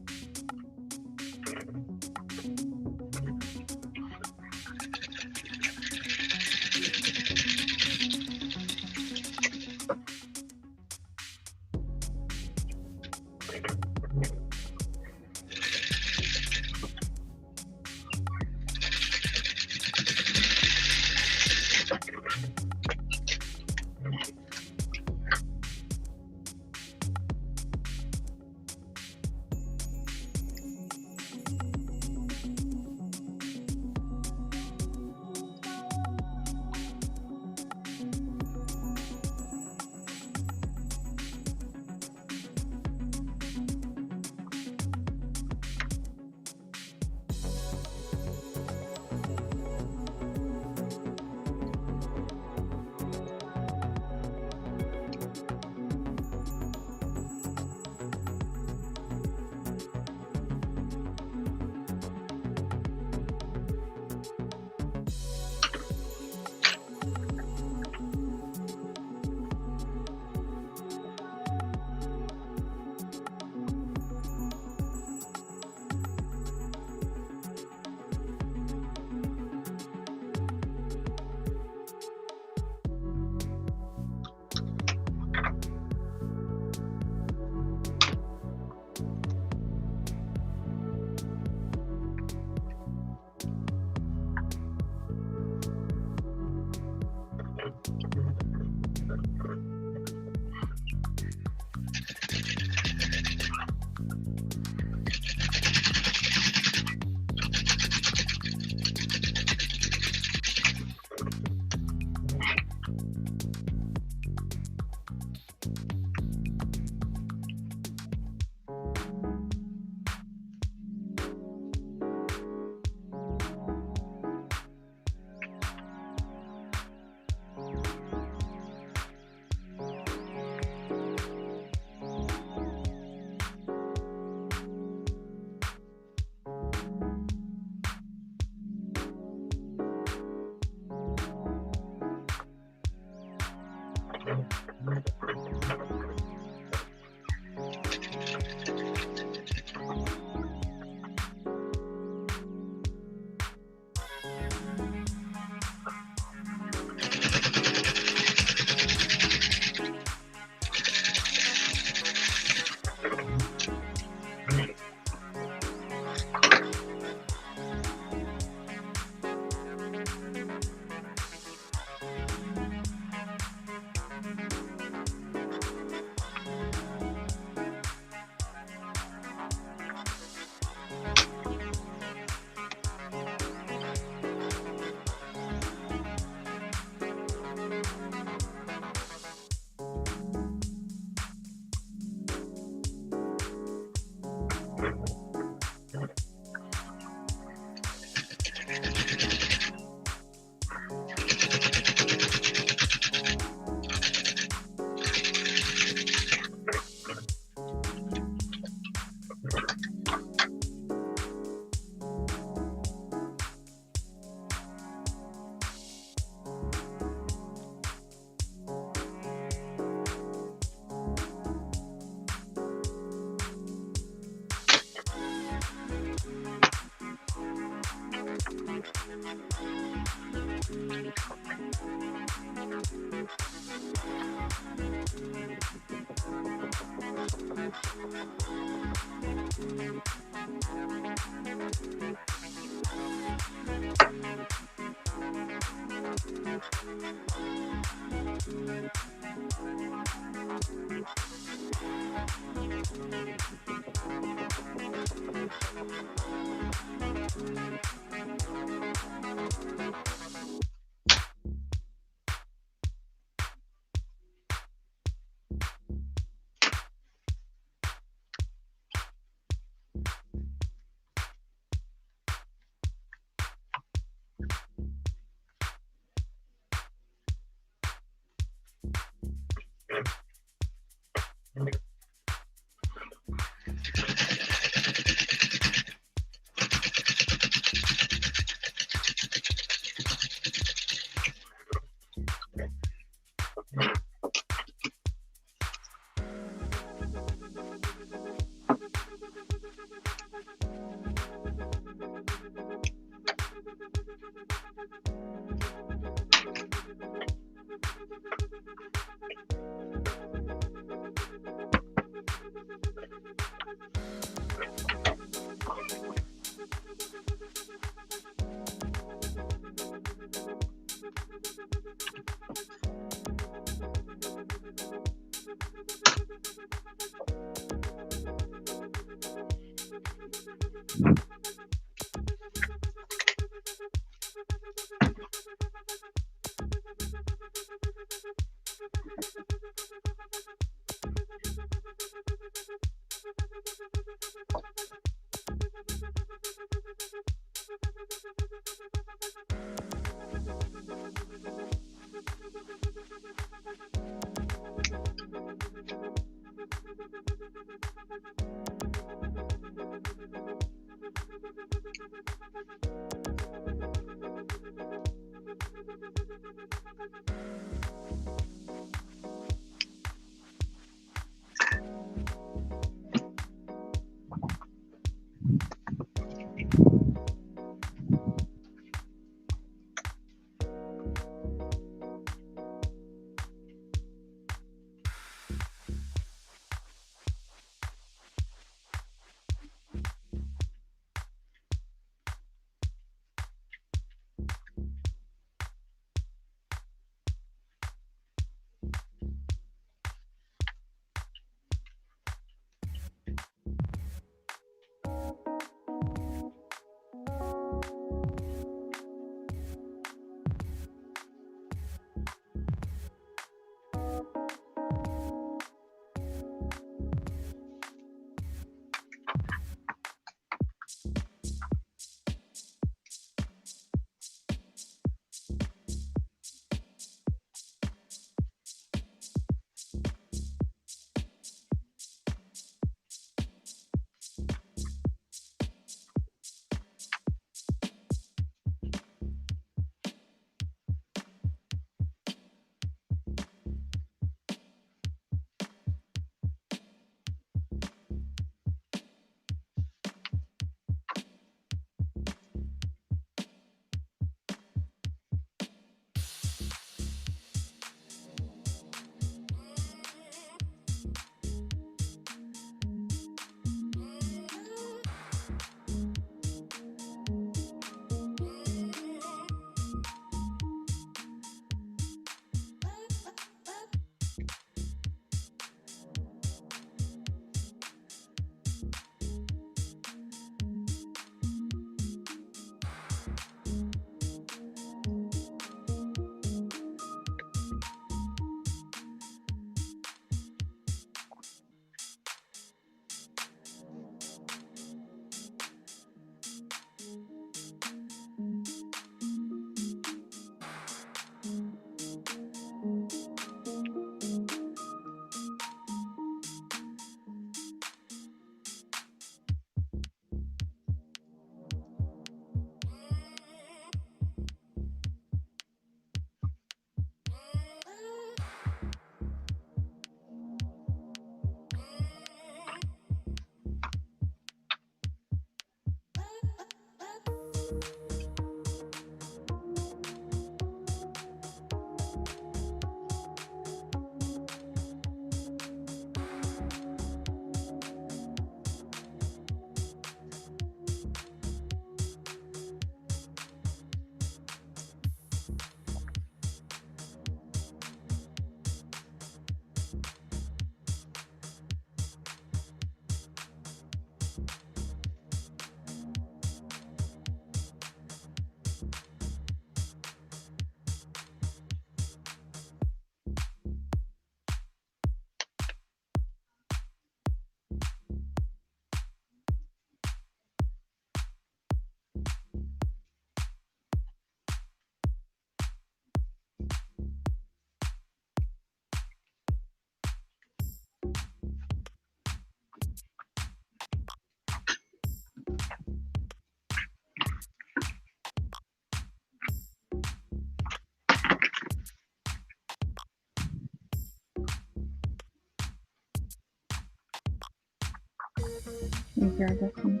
Okay, I got one.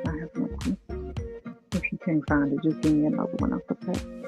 I have no clue. If you can't find it, just give me another one off the pack.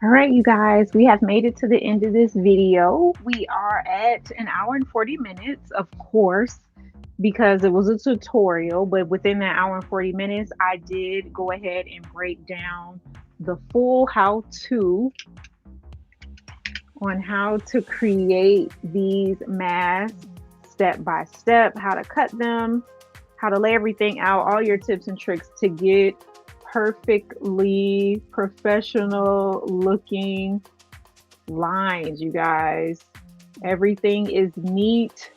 All right, you guys, we have made it to the end of this video. We are at an hour and 40 minutes, of course, because it was a tutorial, but within that hour and 40 minutes, I did go ahead and break down the full how-to on how to create these masks step by step, how to cut them, how to lay everything out, all your tips and tricks to get perfectly professional looking lines, you guys. Everything is neat,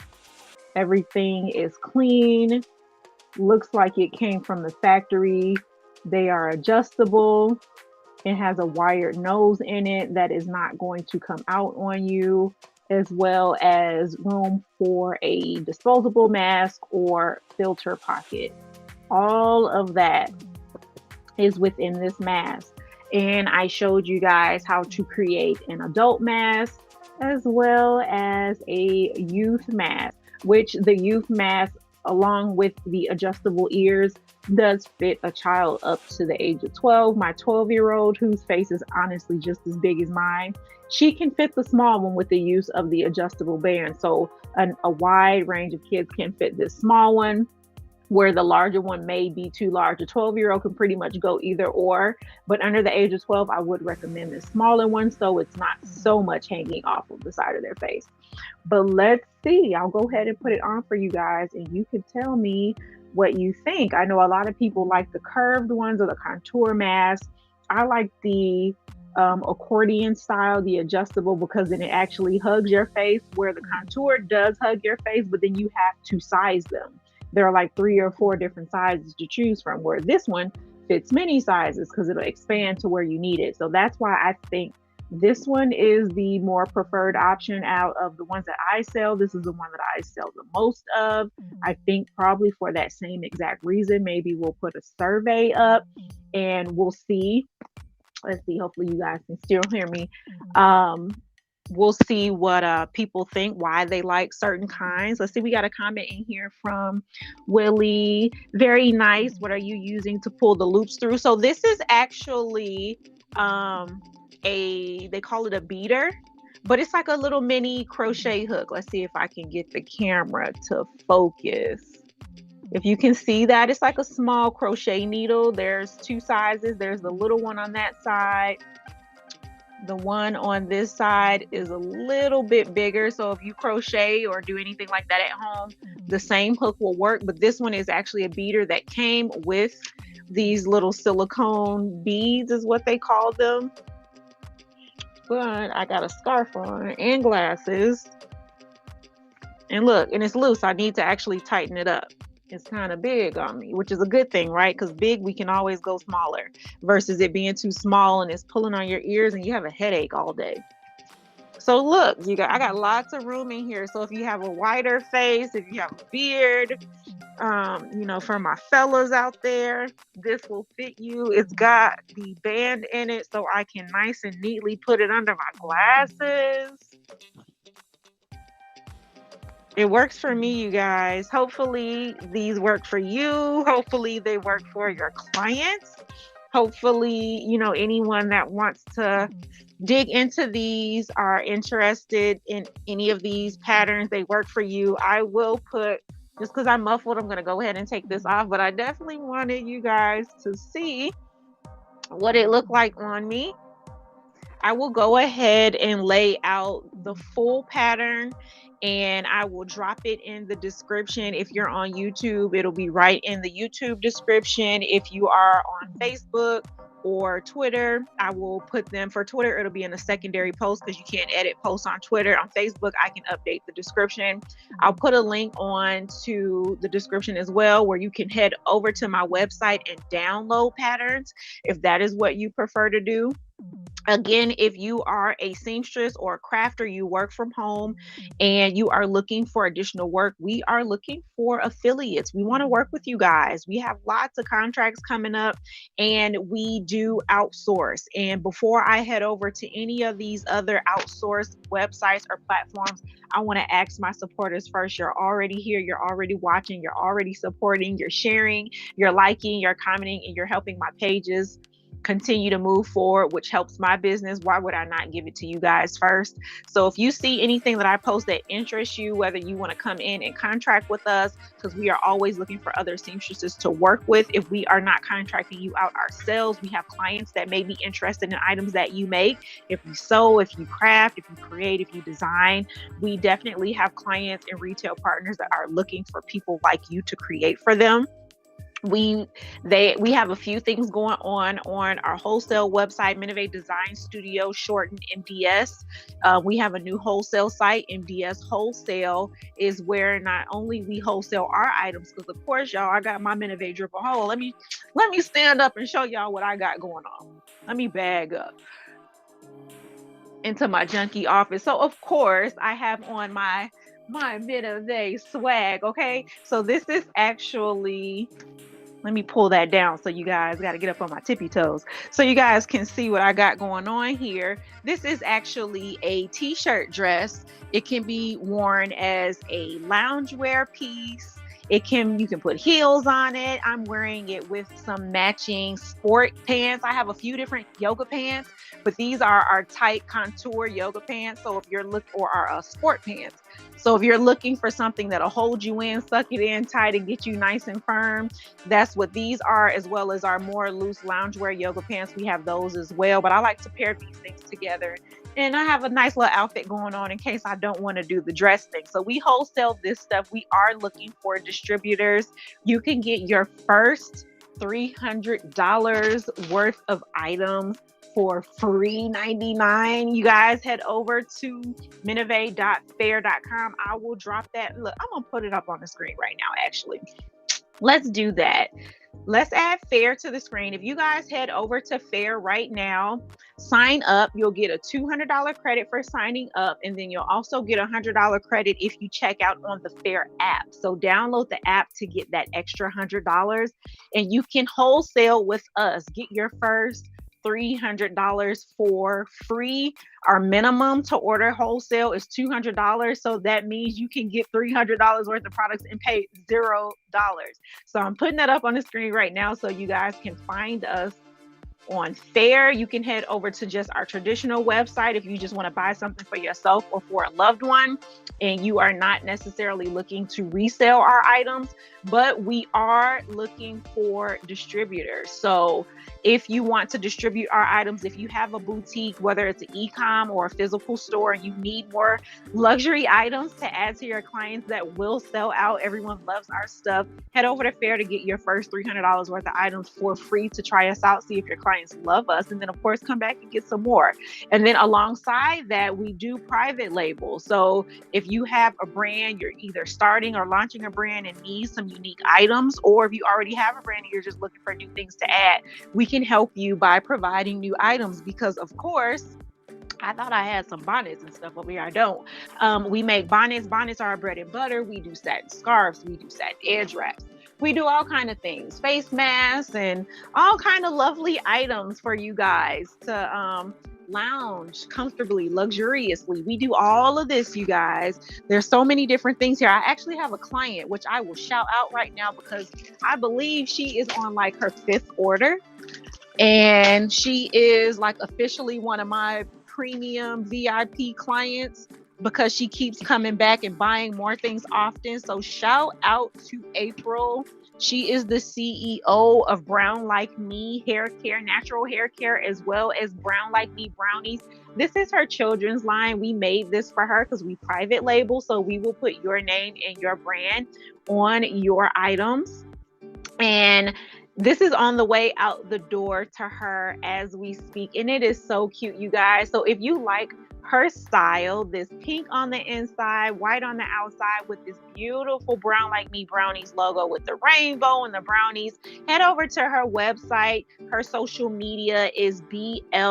everything is clean, looks like it came from the factory. They are adjustable. It has a wired nose in it that is not going to come out on you, as well as room for a disposable mask or filter pocket. All of that is within this mask. And I showed you guys how to create an adult mask as well as a youth mask, which the youth mask, along with the adjustable ears, does fit a child up to the age of 12. My 12-year-old, whose face is honestly just as big as mine, she can fit the small one with the use of the adjustable band. So a wide range of kids can fit this small one, where the larger one may be too large. A 12-year-old can pretty much go either or, but under the age of 12, I would recommend the smaller one so it's not so much hanging off of the side of their face. But let's see. I'll go ahead and put it on for you guys, and you can tell me what you think. I know a lot of people like the curved ones or the contour mask. I like the accordion style, the adjustable, because then it actually hugs your face, where the contour does hug your face, but then you have to size them. There are like 3 or 4 different sizes to choose from, where this one fits many sizes because it'll expand to where you need it. So that's why I think this one is the more preferred option out of the ones that I sell. This is the one that I sell the most of. I think probably for that same exact reason. Maybe we'll put a survey up and we'll see. Let's see. Hopefully you guys can still hear me. We'll see what people think, why they like certain kinds. Let's see. We got a comment in here from Willie. Very nice. What are you using to pull the loops through? So this is actually they call it a beater, but it's like a little mini crochet hook. Let's see if I can get the camera to focus. If you can see that, it's like a small crochet needle. There's 2 sizes. There's the little one on that side. The one on this side is a little bit bigger. So if you crochet or do anything like that at home, the same hook will work. But this one is actually a beater that came with these little silicone beads is what they call them. But I got a scarf on and glasses. And look, and it's loose. I need to actually tighten it up. It's kind of big on me, which is a good thing, right? Because big, we can always go smaller versus it being too small and it's pulling on your ears and you have a headache all day. So look, I got lots of room in here. So if you have a wider face, if you have a beard, for my fellas out there, this will fit you. It's got the band in it so I can nice and neatly put it under my glasses. It works for me, you guys. Hopefully these work for you. Hopefully they work for your clients. Hopefully, anyone that wants to dig into these, are interested in any of these patterns, they work for you. I will put, just because I'm muffled, I'm going to go ahead and take this off, but I definitely wanted you guys to see what it looked like on me. I will go ahead and lay out the full pattern and I will drop it in the description. If you're on YouTube, it'll be right in the YouTube description. If you are on Facebook or Twitter, I will put them. For Twitter, it'll be in a secondary post because you can't edit posts on Twitter. On Facebook, I can update the description. I'll put a link on to the description as well, where you can head over to my website and download patterns if that is what you prefer to do. Again, if you are a seamstress or a crafter, you work from home and you are looking for additional work, we are looking for affiliates. We want to work with you guys. We have lots of contracts coming up and we do outsource. And before I head over to any of these other outsourced websites or platforms, I want to ask my supporters first. You're already here. You're already watching. You're already supporting. You're sharing. You're liking. You're commenting. And you're helping my pages continue to move forward, which helps my business. Why would I not give it to you guys first? So if you see anything that I post that interests you, whether you want to come in and contract with us, because we are always looking for other seamstresses to work with. If we are not contracting you out ourselves, we have clients that may be interested in items that you make. If you sew, if you craft, if you create, if you design, we definitely have clients and retail partners that are looking for people like you to create for them. We have a few things going on our wholesale website, Minovet Design Studio, shortened MDS. We have a new wholesale site. MDS Wholesale is where not only we wholesale our items, because of course, y'all, I got my Minovet dripper hole. Let me stand up and show y'all what I got going on. Let me bag up into my junky office. So of course, I have on my Minovet swag. Okay, so this is actually. Let me pull that down so you guys got to get up on my tippy toes so you guys can see what I got going on here. This is actually a t-shirt dress. It can be worn as a loungewear piece. You can put heels on it. I'm wearing it with some matching sport pants. I have a few different yoga pants, but these are our tight contour yoga pants. So if you're or our sport pants. So if you're looking for something that'll hold you in, suck it in tight, and get you nice and firm, that's what these are, as well as our more loose loungewear yoga pants. We have those as well, but I like to pair these things together. And I have a nice little outfit going on in case I don't want to do the dress thing. So we wholesale this stuff. We are looking for distributors. You can get your first $300 worth of items for free $99. You guys head over to minovet.fair.com. I will drop that. Look, I'm going to put it up on the screen right now, actually. Let's do that. Let's add Fair to the screen. If you guys head over to Fair right now, sign up, you'll get a $200 credit for signing up. And then you'll also get a $100 credit if you check out on the Fair app. So download the app to get that extra $100 and you can wholesale with us. Get your first $300 for free. Our minimum to order wholesale is $200. So that means you can get $300 worth of products and pay $0. So I'm putting that up on the screen right now so you guys can find us on Fair. You can head over to just our traditional website if you just want to buy something for yourself or for a loved one and you are not necessarily looking to resell our items, but we are looking for distributors. So if you want to distribute our items, if you have a boutique, whether it's an e-com or a physical store, and you need more luxury items to add to your clients that will sell out, everyone loves our stuff, head over to Fair to get your first $300 worth of items for free to try us out, see if your clients love us, and then of course come back and get some more. And then alongside that, we do private labels. So if you have a brand, you're either starting or launching a brand and need some unique items, or if you already have a brand and you're just looking for new things to add, we can help you by providing new items, because of course, I thought I had some bonnets and stuff over here. I don't. We make bonnets. Bonnets are our bread and butter. We do satin scarves. We do satin edge wraps. We do all kind of things, face masks and all kind of lovely items for you guys to lounge comfortably, luxuriously. We do all of this, you guys. There's so many different things here. I actually have a client, which I will shout out right now because I believe she is on like her 5th order. And she is like officially one of my premium VIP clients because she keeps coming back and buying more things often. So shout out to April. She is the CEO of Brown Like Me Hair Care, natural hair care, as well as Brown Like Me Brownies. This is her children's line. We made this for her because we private label. So we will put your name and your brand on your items. And this is on the way out the door to her as we speak. And it is so cute, you guys. So if you like her style, this pink on the inside, white on the outside with this beautiful Brown Like Me Brownies logo with the rainbow and the brownies, head over to her website. Her social media is BLM_hair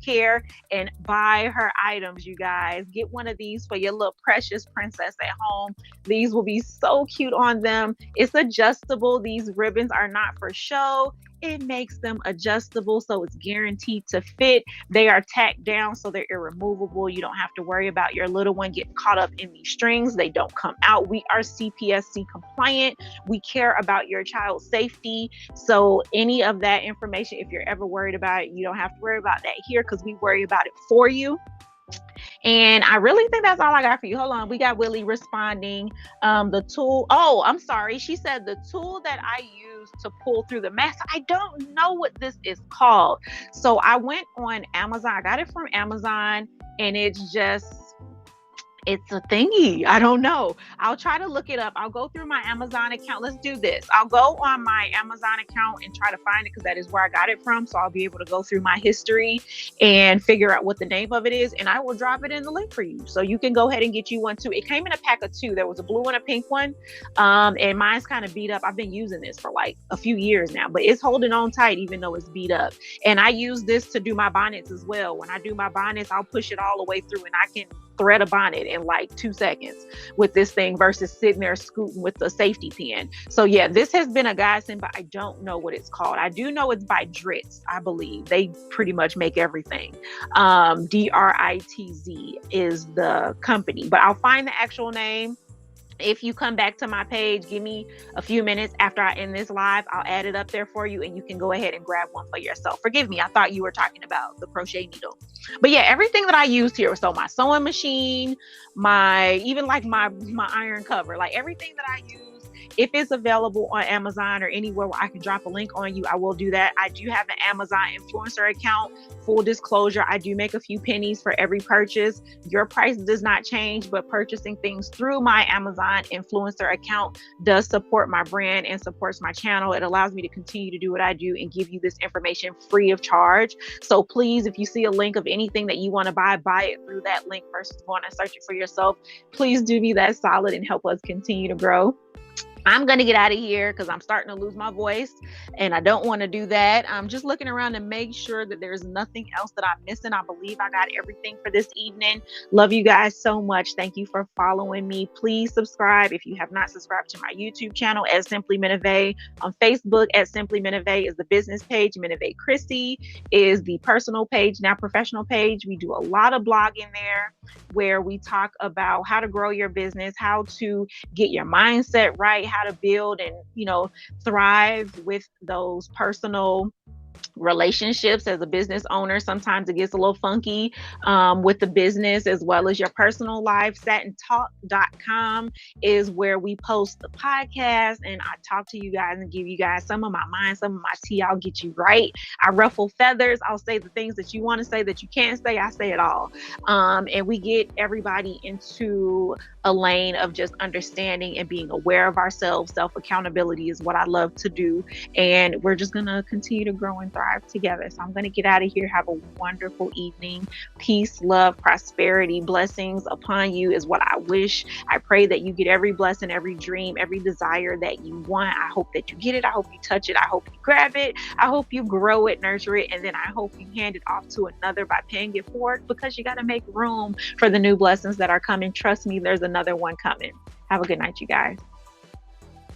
care and buy her items, you guys. Get one of these for your little precious princess at home. These will be so cute on them. It's adjustable. These ribbons are not for show. It makes them adjustable, so it's guaranteed to fit. They are tacked down, so they're irremovable. You don't have to worry about your little one getting caught up in these strings. They don't come out. We are CPSC compliant. We care about your child's safety. So any of that information, if you're ever worried about it, you don't have to worry about that here because we worry about it for you. And I really think that's all I got for you. Hold on. We got Willie responding. The tool. Oh, I'm sorry. She said the tool that I use to pull through the mask. I don't know what this is called. So I went on Amazon. I got it from Amazon and it's a thingy. I don't know. I'll try to look it up. I'll go through my Amazon account. Let's do this. I'll go on my Amazon account and try to find it because that is where I got it from. So I'll be able to go through my history and figure out what the name of it is. And I will drop it in the link for you. So you can go ahead and get you one too. It came in a pack of 2. There was a blue and a pink one. And mine's kind of beat up. I've been using this for like a few years now, but it's holding on tight even though it's beat up. And I use this to do my bonnets as well. When I do my bonnets, I'll push it all the way through and I can thread a bonnet in like 2 seconds with this thing versus sitting there scooting with the safety pin. So yeah, this has been a godsend, but I don't know what it's called. I do know it's by Dritz, I believe. They pretty much make everything. DRITZ is the company, but I'll find the actual name If you come back to my page, give me a few minutes after I end this live, I'll add it up there for you and you can go ahead and grab one for yourself. Forgive me, I thought you were talking about the crochet needle. But yeah, everything that I used here, so my sewing machine, even like my iron cover, like everything that I use, if it's available on Amazon or anywhere where I can drop a link on you, I will do that. I do have an Amazon influencer account. Full disclosure, I do make a few pennies for every purchase. Your price does not change, but purchasing things through my Amazon influencer account does support my brand and supports my channel. It allows me to continue to do what I do and give you this information free of charge. So please, if you see a link of anything that you want to buy it through that link versus going and searching for yourself. Please do me that solid and help us continue to grow. I'm going to get out of here because I'm starting to lose my voice and I don't want to do that. I'm just looking around to make sure that there's nothing else that I'm missing. I believe I got everything for this evening. Love you guys so much. Thank you for following me. Please subscribe if you have not subscribed to my YouTube channel at Simply Minovét. On Facebook at Simply Minovét is the business page. Minovét Krissy is the personal page, now professional page. We do a lot of blogging there where we talk about how to grow your business, how to get your mindset right, how to build and, thrive with those personal relationships as a business owner. Sometimes it gets a little funky with the business as well as your personal life. Satintalk.com is where we post the podcast and I talk to you guys and give you guys some of my mind, some of my tea. I'll get you right. I ruffle feathers. I'll say the things that you want to say that you can't say. I say it all. And we get everybody into a lane of just understanding and being aware of ourselves. Self-accountability is what I love to do. And we're just going to continue to grow and thrive together. So I'm going to get out of here. Have a wonderful evening. Peace, love, prosperity, blessings upon you is what I wish. I pray that you get every blessing, every dream, every desire that you want. I hope that you get it. I hope you touch it. I hope you grab it. I hope you grow it, nurture it, and then I hope you hand it off to another by paying it forward because you got to make room for the new blessings that are coming. Trust me, there's another one coming. Have a good night, you guys.